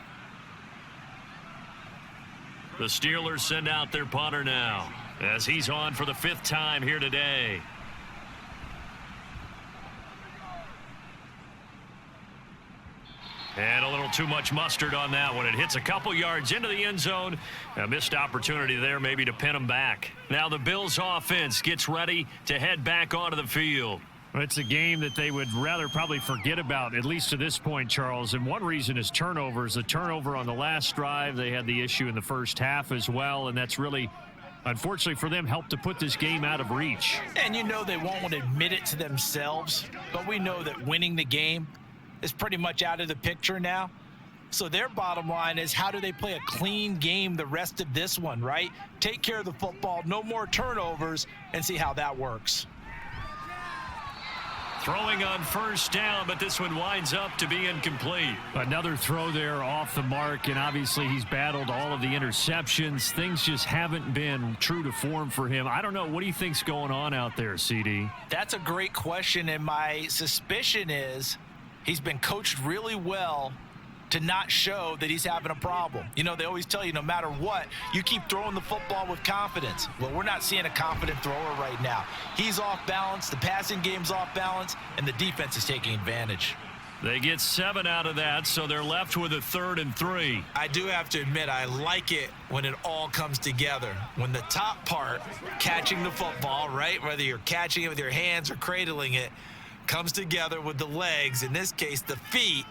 The Steelers send out their punter now, as he's on for the 5th time here today. And a little too much mustard on that one. It hits a couple yards into the end zone. A missed opportunity there maybe to pin them back. Now the Bills offense gets ready to head back onto the field. It's a game that they would rather probably forget about, at least to this point, Charles. And one reason is turnovers. A turnover on the last drive. They had the issue in the first half as well, and that's really, unfortunately for them, helped to put this game out of reach. And you know they won't want to admit it to themselves, but we know that winning the game is pretty much out of the picture now. So their bottom line is, how do they play a clean game the rest of this one, right? Take care of the football, no more turnovers, and see how that works. Throwing on first down, but this one winds up to be incomplete. Another throw there off the mark, and obviously he's battled all of the interceptions. Things just haven't been true to form for him. I don't know. What do you think's going on out there, CD? That's a great question, and my suspicion is he's been coached really well to not show that he's having a problem. You know, they always tell you no matter what, you keep throwing the football with confidence. Well, we're not seeing a confident thrower right now. He's off balance, the passing game's off balance, and the defense is taking advantage. They get 7 out of that, so they're left with a 3rd and 3. I do have to admit, I like it when it all comes together. When the top part, catching the football, right, whether you're catching it with your hands or cradling it, comes together with the legs, in this case the feet,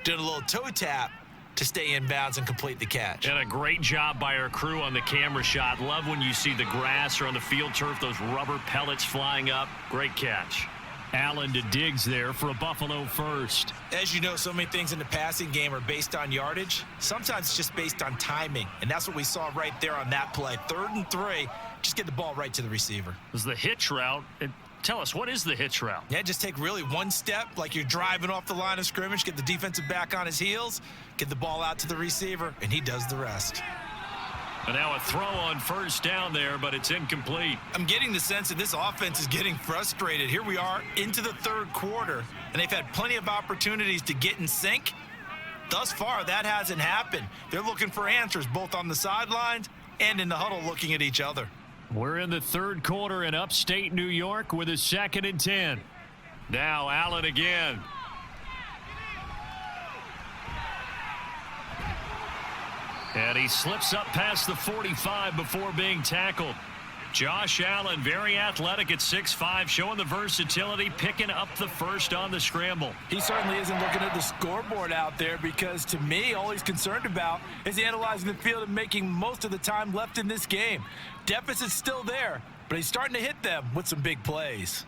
doing a little toe tap to stay in bounds and complete the catch. And a great job by our crew on the camera shot. Love when you see the grass or on the field turf, those rubber pellets flying up. Great catch. Allen to Diggs there for a Buffalo first. As you know, so many things in the passing game are based on yardage. Sometimes it's just based on timing, and that's what we saw right there on that play. 3rd and 3, just get the ball right to the receiver. It was the hitch route. Tell us, what is the hitch route? Yeah, just take really one step like you're driving off the line of scrimmage, get the defensive back on his heels, get the ball out to the receiver, and he does the rest. And now a throw on first down there, but it's incomplete. I'm getting the sense that this offense is getting frustrated. Here we are into the 3rd quarter, and they've had plenty of opportunities to get in sync. Thus far, that hasn't happened. They're looking for answers both on the sidelines and in the huddle looking at each other. We're in the 3rd quarter in upstate New York with a 2nd and 10. Now Allen again. And he slips up past the 45 before being tackled. Josh Allen, very athletic at 6'5", showing the versatility, picking up the first on the scramble. He certainly isn't looking at the scoreboard out there, because to me, all he's concerned about is analyzing the field and making most of the time left in this game. Deficit's still there, but he's starting to hit them with some big plays.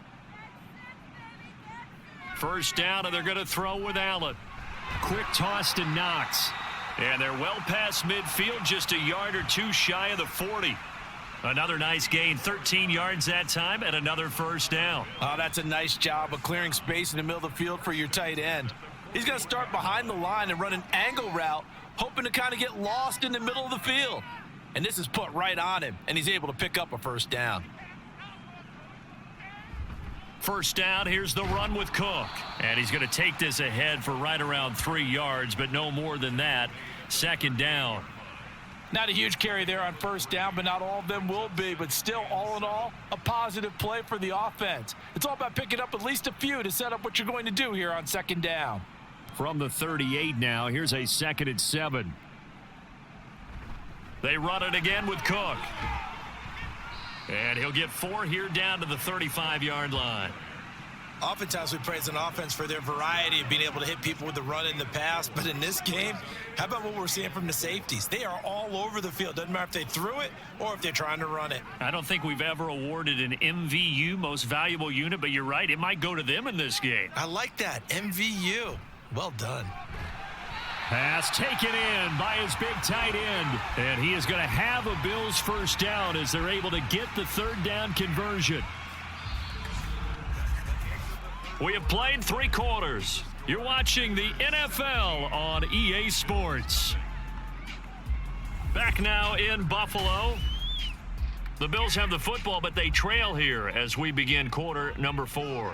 First down, and they're going to throw with Allen. Quick toss to Knox. And they're well past midfield, just a yard or two shy of the 40. Another nice gain, 13 yards that time, and another first down. Oh, that's a nice job of clearing space in the middle of the field for your tight end. He's going to start behind the line and run an angle route, hoping to kind of get lost in the middle of the field. And this is put right on him, and he's able to pick up a first down. First down, here's the run with Cook. And he's going to take this ahead for right around 3 yards, but no more than that. 2nd down. Not a huge carry there on first down, but not all of them will be. But still, all in all, a positive play for the offense. It's all about picking up at least a few to set up what you're going to do here on 2nd down. From the 38 now, here's a 2nd and 7. They run it again with Cook. And he'll get 4 here down to the 35-yard line. Oftentimes we praise an offense for their variety of being able to hit people with the run in the pass. But in this game, how about what we're seeing from the safeties? They are all over the field. Doesn't matter if they threw it or if they're trying to run it. I don't think we've ever awarded an MVU, most valuable unit, but you're right. It might go to them in this game. I like that. MVU. Well done. Pass taken in by his big tight end. And he is going to have a Bills first down as they're able to get the 3rd down conversion. We have played 3 quarters. You're watching the NFL on EA Sports. Back now in Buffalo. The Bills have the football, but they trail here as we begin quarter number 4.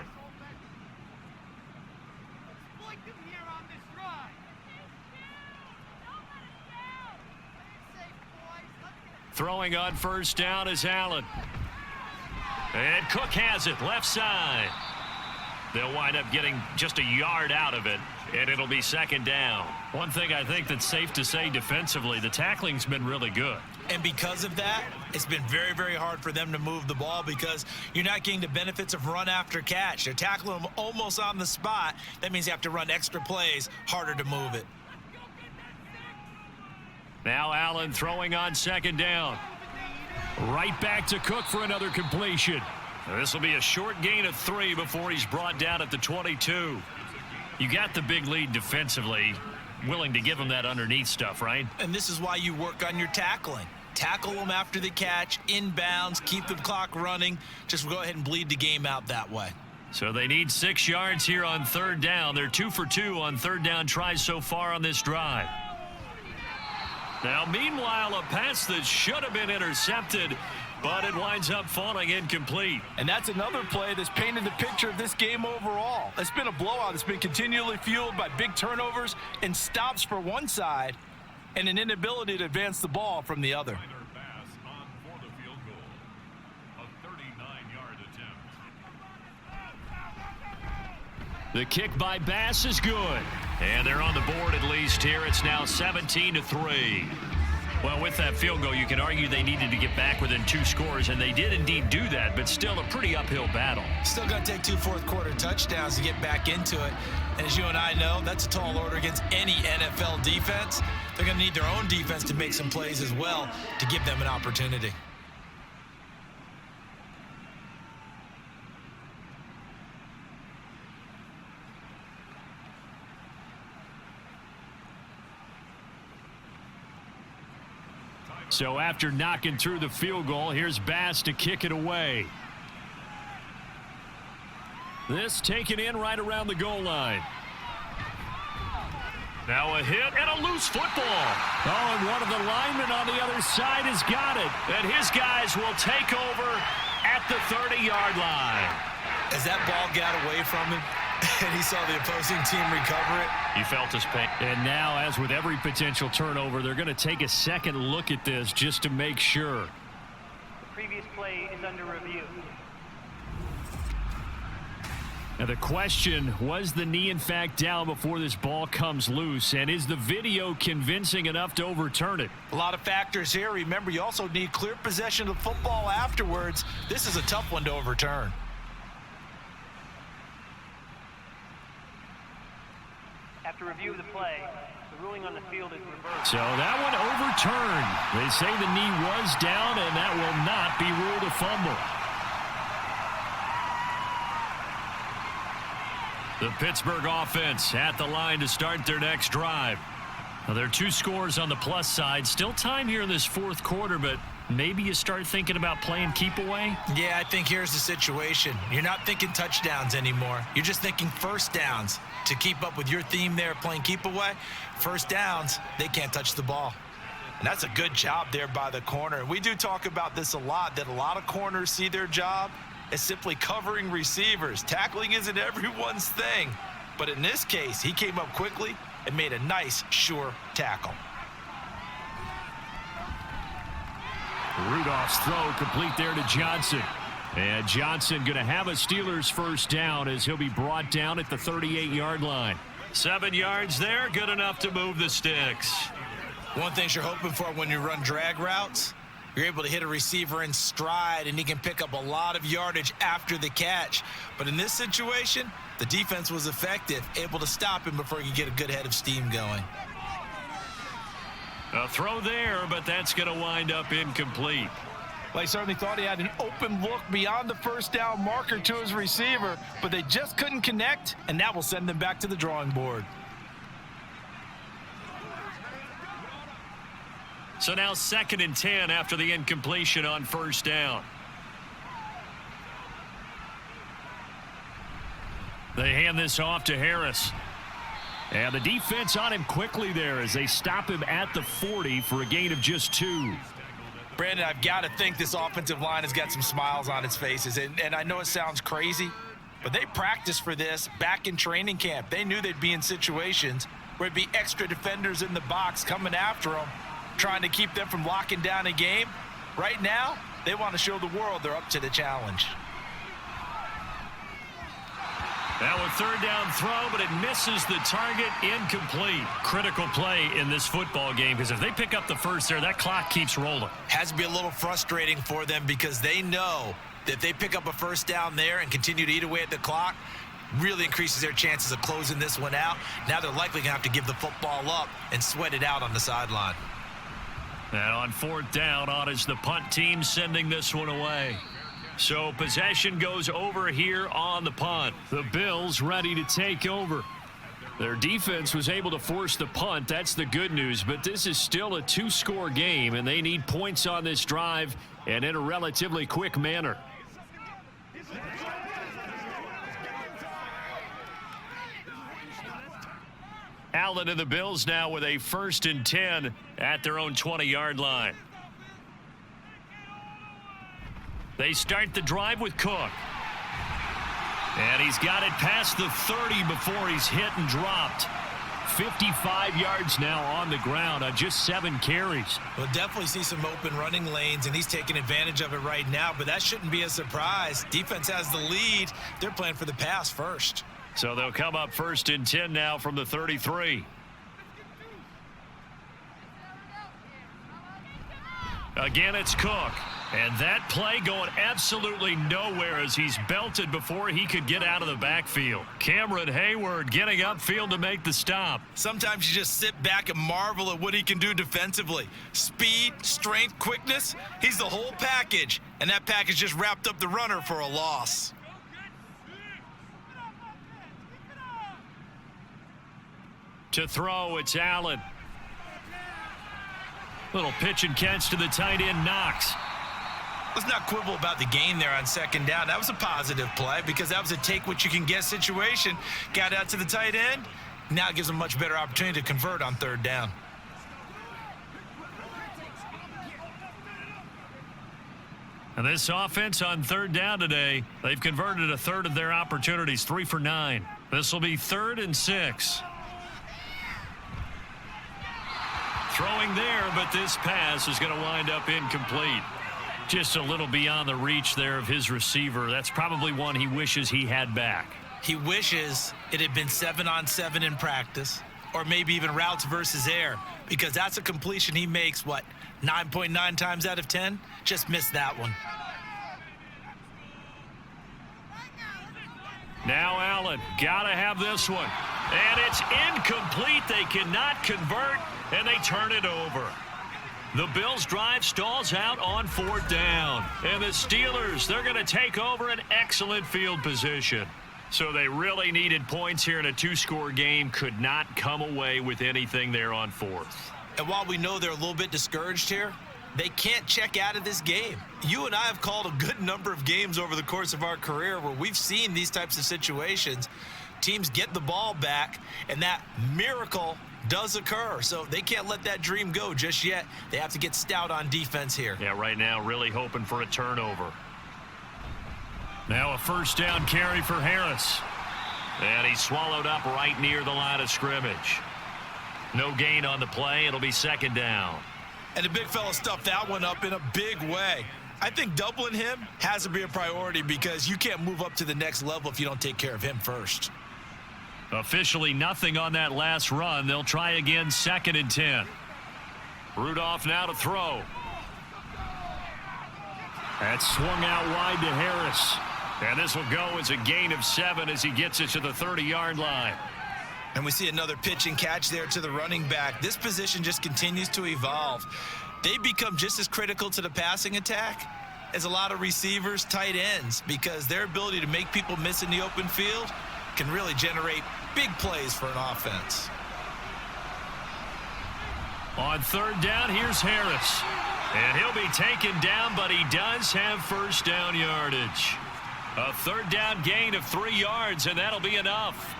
Throwing on first down is Allen. And Cook has it, left side. They'll wind up getting just a yard out of it, And it'll be second down. One thing I think that's safe to say defensively, the tackling's been really good. And because of that, it's been very, very hard for them to move the ball because you're not getting the benefits of run after catch. They're tackling them almost on the spot. That means you have to run extra plays, harder to move it. Now Allen throwing on second down. Right back to Cook for another completion. This will be a short gain of 3 before he's brought down at the 22. You got the big lead defensively. Willing to give him that underneath stuff, right? And this is why you work on your tackling. Tackle them after the catch, inbounds, keep the clock running. Just go ahead and bleed the game out that way. So they need 6 yards here on third down. They're 2 for 2 on third down tries so far on this drive. Now, meanwhile, a pass that should have been intercepted, but it winds up falling incomplete. And that's another play that's painted the picture of this game overall. It's been a blowout. It's been continually fueled by big turnovers and stops for one side and an inability to advance the ball from the other. The kick by Bass is good. And they're on the board at least here. It's now 17-3. Well, with that field goal, you can argue they needed to get back within 2 scores, and they did indeed do that, but still a pretty uphill battle. Still got to take 2 fourth-quarter touchdowns to get back into it. And as you and I know, that's a tall order against any NFL defense. They're going to need their own defense to make some plays as well to give them an opportunity. So after knocking through the field goal, here's Bass to kick it away. This taken in right around the goal line. Now a hit and a loose football. Oh, and one of the linemen on the other side has got it. And his guys will take over at the 30-yard line. As that ball got away from him and he saw the opposing team recover it, he felt his pain. And now, as with every potential turnover, they're going to take a second look at this just to make sure. The previous play is under review. Now the question, was the knee in fact down before this ball comes loose? And is the video convincing enough to overturn it? a lot of factors here. Remember, you also need clear possession of the football afterwards. This is a tough one to overturn. After review of the play, the ruling on the field is reversed. So that one overturned. They say the knee was down, and that will not be ruled a fumble. The Pittsburgh offense at the line to start their next drive. Now, there are 2 scores on the plus side. Still time here in this fourth quarter, but maybe you start thinking about playing keep away? Yeah, I think here's the situation. You're not thinking touchdowns anymore. You're just thinking first downs. To keep up with your theme there, playing keep away, first downs, they can't touch the ball. And that's a good job there by the corner. And we do talk about this a lot, that a lot of corners see their job as simply covering receivers. Tackling isn't everyone's thing. But in this case, he came up quickly and made a nice, sure tackle. Rudolph's throw complete there to Johnson. And Johnson going to have a Steelers first down as he'll be brought down at the 38-yard line. 7 yards there, good enough to move the sticks. One thing you're hoping for when you run drag routes, you're able to hit a receiver in stride, and he can pick up a lot of yardage after the catch. But in this situation, the defense was effective, able to stop him before he could get a good head of steam going. A throw there, but that's going to wind up incomplete. Well, he certainly thought he had an open look beyond the first down marker to his receiver, but they just couldn't connect, and that will send them back to the drawing board. So now 2nd and 10 after the incompletion on first down. They hand this off to Harris. And the defense on him quickly there as they stop him at the 40 for a gain of just 2. Brandon, I've got to think this offensive line has got some smiles on its faces. And I know it sounds crazy, but they practiced for this back in training camp. They knew they'd be in situations where it'd be extra defenders in the box coming after them, trying to keep them from locking down a game. Right now, they want to show the world they're up to the challenge. Now a third down throw, but it misses the target, incomplete. Critical play in this football game, because if they pick up the first there, that clock keeps rolling. Has to be a little frustrating for them because they know that if they pick up a first down there and continue to eat away at the clock, really increases their chances of closing this one out. Now they're likely going to have to give the football up and sweat it out on the sideline. And on fourth down, on is the punt team sending this one away. So possession goes over here on the punt. The Bills ready to take over. Their defense was able to force the punt. That's the good news. But this is still a two-score game, and they need points on this drive and in a relatively quick manner. Allen and the Bills now with a 1st and 10 at their own 20-yard line. They start the drive with Cook. And he's got it past the 30 before he's hit and dropped. 55 yards now on the ground on just 7 carries. We'll definitely see some open running lanes, and he's taking advantage of it right now, but that shouldn't be a surprise. Defense has the lead. They're playing for the pass first. So they'll come up 1st and 10 now from the 33. Again, it's Cook. And that play going absolutely nowhere as he's belted before he could get out of the backfield. Cameron Hayward getting upfield to make the stop. Sometimes you just sit back and marvel at what he can do defensively. Speed, strength, quickness, he's the whole package. And that package just wrapped up the runner for a loss. To throw, it's Allen. Little pitch and catch to the tight end, Knox. Let's not quibble about the gain there on 2nd down. That was a positive play because that was a take-what-you-can-get situation. Got out to the tight end. Now it gives them a much better opportunity to convert on 3rd down. And this offense on 3rd down today, they've converted a third of their opportunities, 3 for 9. This will be 3rd and 6. Throwing there, but this pass is going to wind up incomplete. Just a little beyond the reach there of his receiver. That's probably one he wishes he had back. He wishes it had been 7-on-7 in practice, or maybe even routes versus air, because that's a completion he makes, 9.9 times out of 10? Just missed that one. Now Allen, gotta have this one. And it's incomplete. They cannot convert, and they turn it over. The Bills' drive stalls out on 4th down. And the Steelers, they're going to take over an excellent field position. So they really needed points here in a 2-score game. Could not come away with anything there on 4th. And while we know they're a little bit discouraged here, they can't check out of this game. You and I have called a good number of games over the course of our career where we've seen these types of situations. Teams get the ball back, and that miracle does occur. So they can't let that dream go just yet. They have to get stout on defense here. Yeah, right now really hoping for a turnover. Now a 1st down carry for Harris. And he's swallowed up right near the line of scrimmage. No gain on the play. It'll be 2nd down. And the big fella stuffed that one up in a big way. I think doubling him has to be a priority because you can't move up to the next level if you don't take care of him first. Officially nothing on that last run. They'll try again 2nd and 10. Rudolph now to throw. That's swung out wide to Harris. And this will go as a gain of 7 as he gets it to the 30-yard line. And we see another pitch and catch there to the running back. This position just continues to evolve. They become just as critical to the passing attack as a lot of receivers, tight ends, because their ability to make people miss in the open field can really generate big plays for an offense. On 3rd down, here's Harris. And he'll be taken down, but he does have 1st down yardage. A 3rd down gain of 3 yards, and that'll be enough.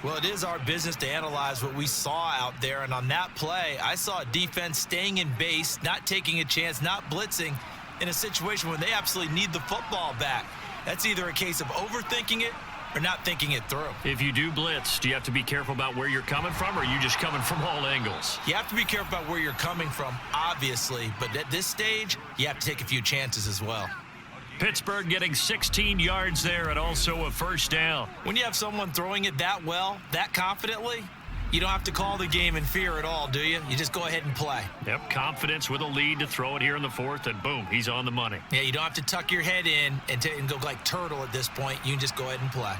Well, it is our business to analyze what we saw out there, and on that play, I saw a defense staying in base, not taking a chance, not blitzing in a situation where they absolutely need the football back. That's either a case of overthinking it or not thinking it through. If you do blitz, do you have to be careful about where you're coming from, or are you just coming from all angles? You have to be careful about where you're coming from, obviously, but at this stage, you have to take a few chances as well. Pittsburgh getting 16 yards there and also a first down. When you have someone throwing it that well, that confidently, you don't have to call the game in fear at all, do you? You just go ahead and play. Yep, confidence with a lead to throw it here in the fourth, and boom, he's on the money. Yeah, you don't have to tuck your head in and go like turtle at this point. You can just go ahead and play.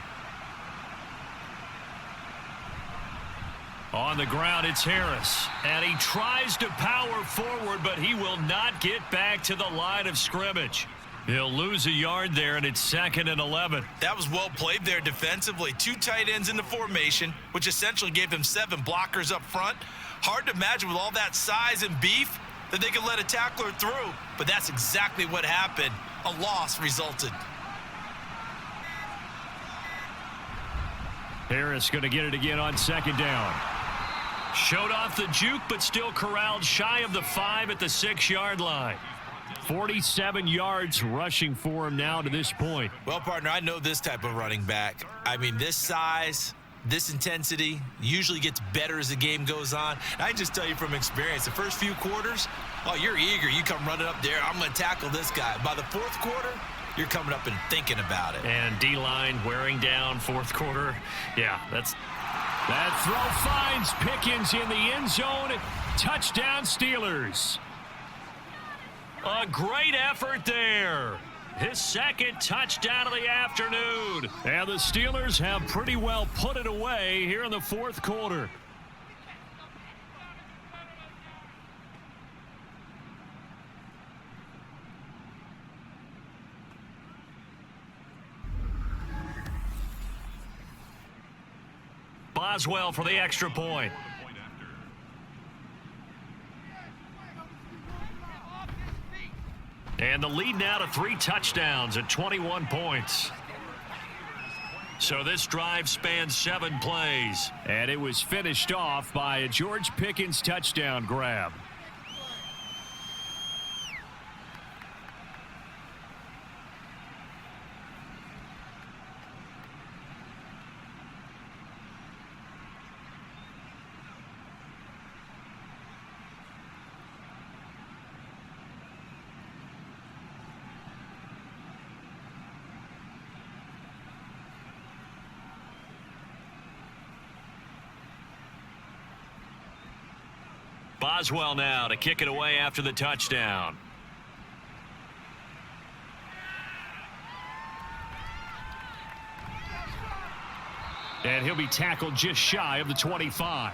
On the ground, it's Harris, and he tries to power forward, but he will not get back to the line of scrimmage. He'll lose a yard there, and it's 2nd and 11. That was well played there defensively. 2 tight ends in the formation, which essentially gave them 7 blockers up front. Hard to imagine with all that size and beef that they could let a tackler through, but that's exactly what happened. A loss resulted. Harris going to get it again on 2nd down. Showed off the juke, but still corralled shy of the 5 at the 6-yard line. 47 yards rushing for him now to this point. Well, partner, I know this type of running back. I mean, this size, this intensity usually gets better as the game goes on. And I can just tell you from experience, the first few quarters, oh, you're eager. You come running up there. I'm going to tackle this guy. By the 4th quarter, you're coming up and thinking about it. And D-line wearing down 4th quarter. Yeah, that throw finds Pickens in the end zone. Touchdown Steelers. A great effort there. His 2nd touchdown of the afternoon. And the Steelers have pretty well put it away here in the 4th quarter. Boswell for the extra point. And the lead now to 3 touchdowns at 21 points. So this drive spans 7 plays. And it was finished off by a George Pickens touchdown grab. Boswell now to kick it away after the touchdown. And he'll be tackled just shy of the 25.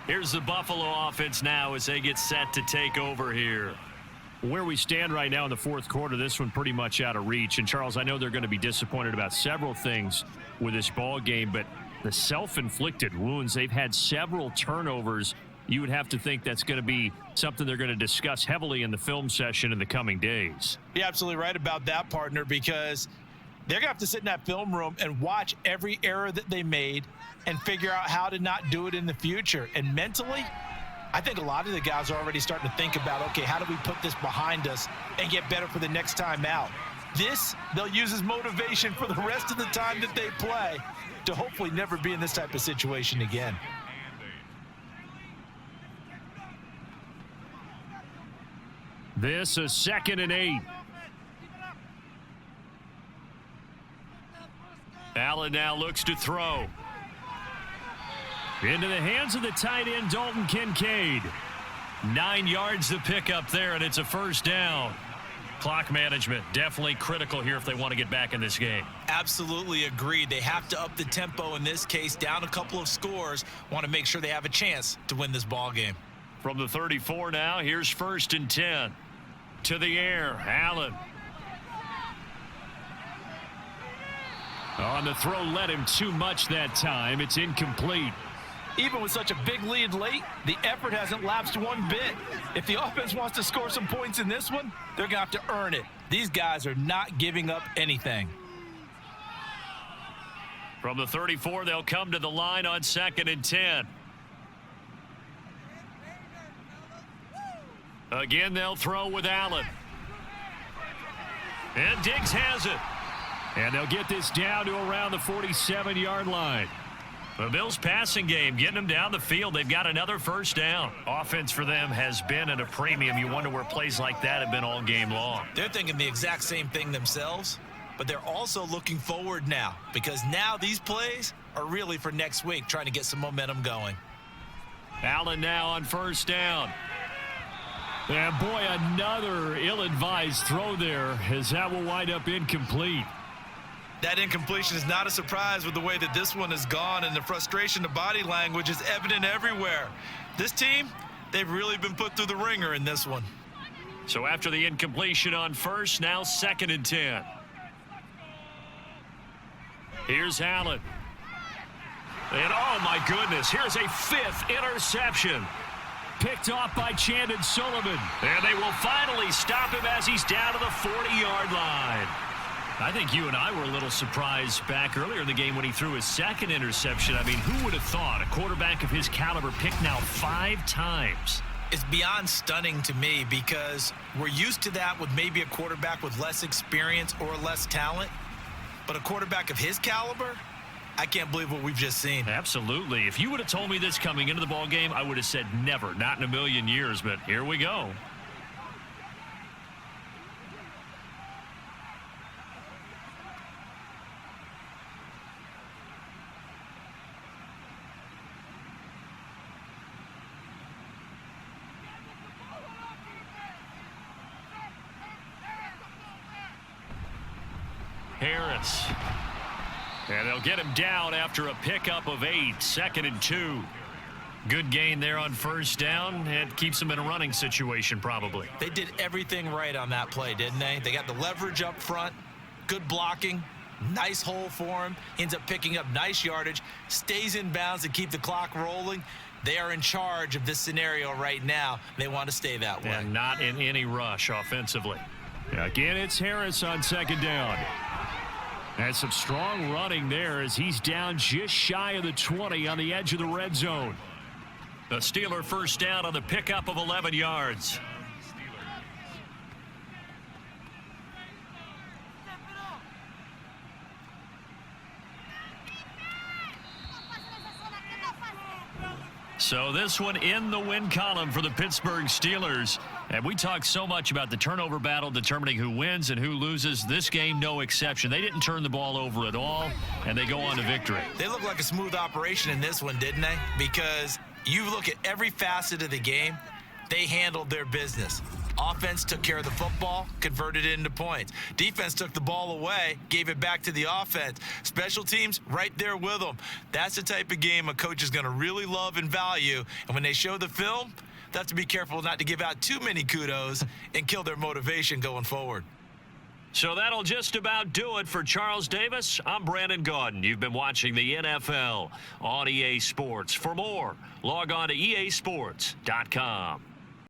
Here's the Buffalo offense now as they get set to take over here. Where we stand right now in the 4th quarter, this one pretty much out of reach. And, Charles, I know they're going to be disappointed about several things with this ball game, but the self-inflicted wounds, they've had several turnovers. You would have to think that's going to be something they're going to discuss heavily in the film session in the coming days. You're absolutely right about that, partner, because they're going to have to sit in that film room and watch every error that they made and figure out how to not do it in the future. And mentally, I think a lot of the guys are already starting to think about, okay, how do we put this behind us and get better for the next time out? This, they'll use as motivation for the rest of the time that they play to hopefully never be in this type of situation again. This is 2nd and 8. Allen now looks to throw. Into the hands of the tight end, Dalton Kincaid. 9 yards to pick up there, and it's a first down. Clock management definitely critical here if they want to get back in this game. Absolutely agreed. They have to up the tempo in this case, down a couple of scores. Want to make sure they have a chance to win this ball game. From the 34 now, here's 1st and 10. To the air, Allen. On the throw, led him too much that time. It's incomplete. Even with such a big lead late, the effort hasn't lapsed one bit. If the offense wants to score some points in this one, they're going to have to earn it. These guys are not giving up anything. From the 34, they'll come to the line on 2nd and 10. Again, they'll throw with Allen. And Diggs has it. And they'll get this down to around the 47-yard line. The Bills' passing game, getting them down the field. They've got another first down. Offense for them has been at a premium. You wonder where plays like that have been all game long. They're thinking the exact same thing themselves, but they're also looking forward now because now these plays are really for next week, trying to get some momentum going. Allen now on first down. And boy, another ill-advised throw there as that will wind up incomplete. That incompletion is not a surprise with the way that this one has gone, and the frustration, the body language is evident everywhere. This team, they've really been put through the ringer in this one. So after the incompletion on first, now 2nd and 10. Here's Allen. And oh my goodness, here's a 5th interception. Picked off by Chandon Sullivan. And they will finally stop him as he's down to the 40-yard line. I think you and I were a little surprised back earlier in the game when he threw his 2nd interception. I mean, who would have thought a quarterback of his caliber picked now 5 times? It's beyond stunning to me because we're used to that with maybe a quarterback with less experience or less talent. But a quarterback of his caliber, I can't believe what we've just seen. Absolutely. If you would have told me this coming into the ball game, I would have said never, not in a million years. But here we go. Harris. And they'll get him down after a pickup of 8, 2nd and 2. Good gain there on first down. It keeps them in a running situation probably. They did everything right on that play, didn't they? They got the leverage up front, good blocking, nice hole for him, ends up picking up nice yardage, stays in bounds to keep the clock rolling. They are in charge of this scenario right now. They want to stay that way. And not in any rush offensively. Again, it's Harris on 2nd down. And some strong running there as he's down just shy of the 20 on the edge of the red zone. The Steeler first down on the pickup of 11 yards. So this one in the win column for the Pittsburgh Steelers. And we talk so much about the turnover battle determining who wins and who loses. This game, no exception. They didn't turn the ball over at all, and they go on to victory. They look like a smooth operation in this one, didn't they? Because you look at every facet of the game, they handled their business. Offense took care of the football, converted it into points. Defense took the ball away, gave it back to the offense. Special teams, right there with them. That's the type of game a coach is going to really love and value. And when they show the film, they have to be careful not to give out too many kudos and kill their motivation going forward. So that'll just about do it for Charles Davis. I'm Brandon Gaudin. You've been watching the NFL on EA Sports. For more, log on to easports.com.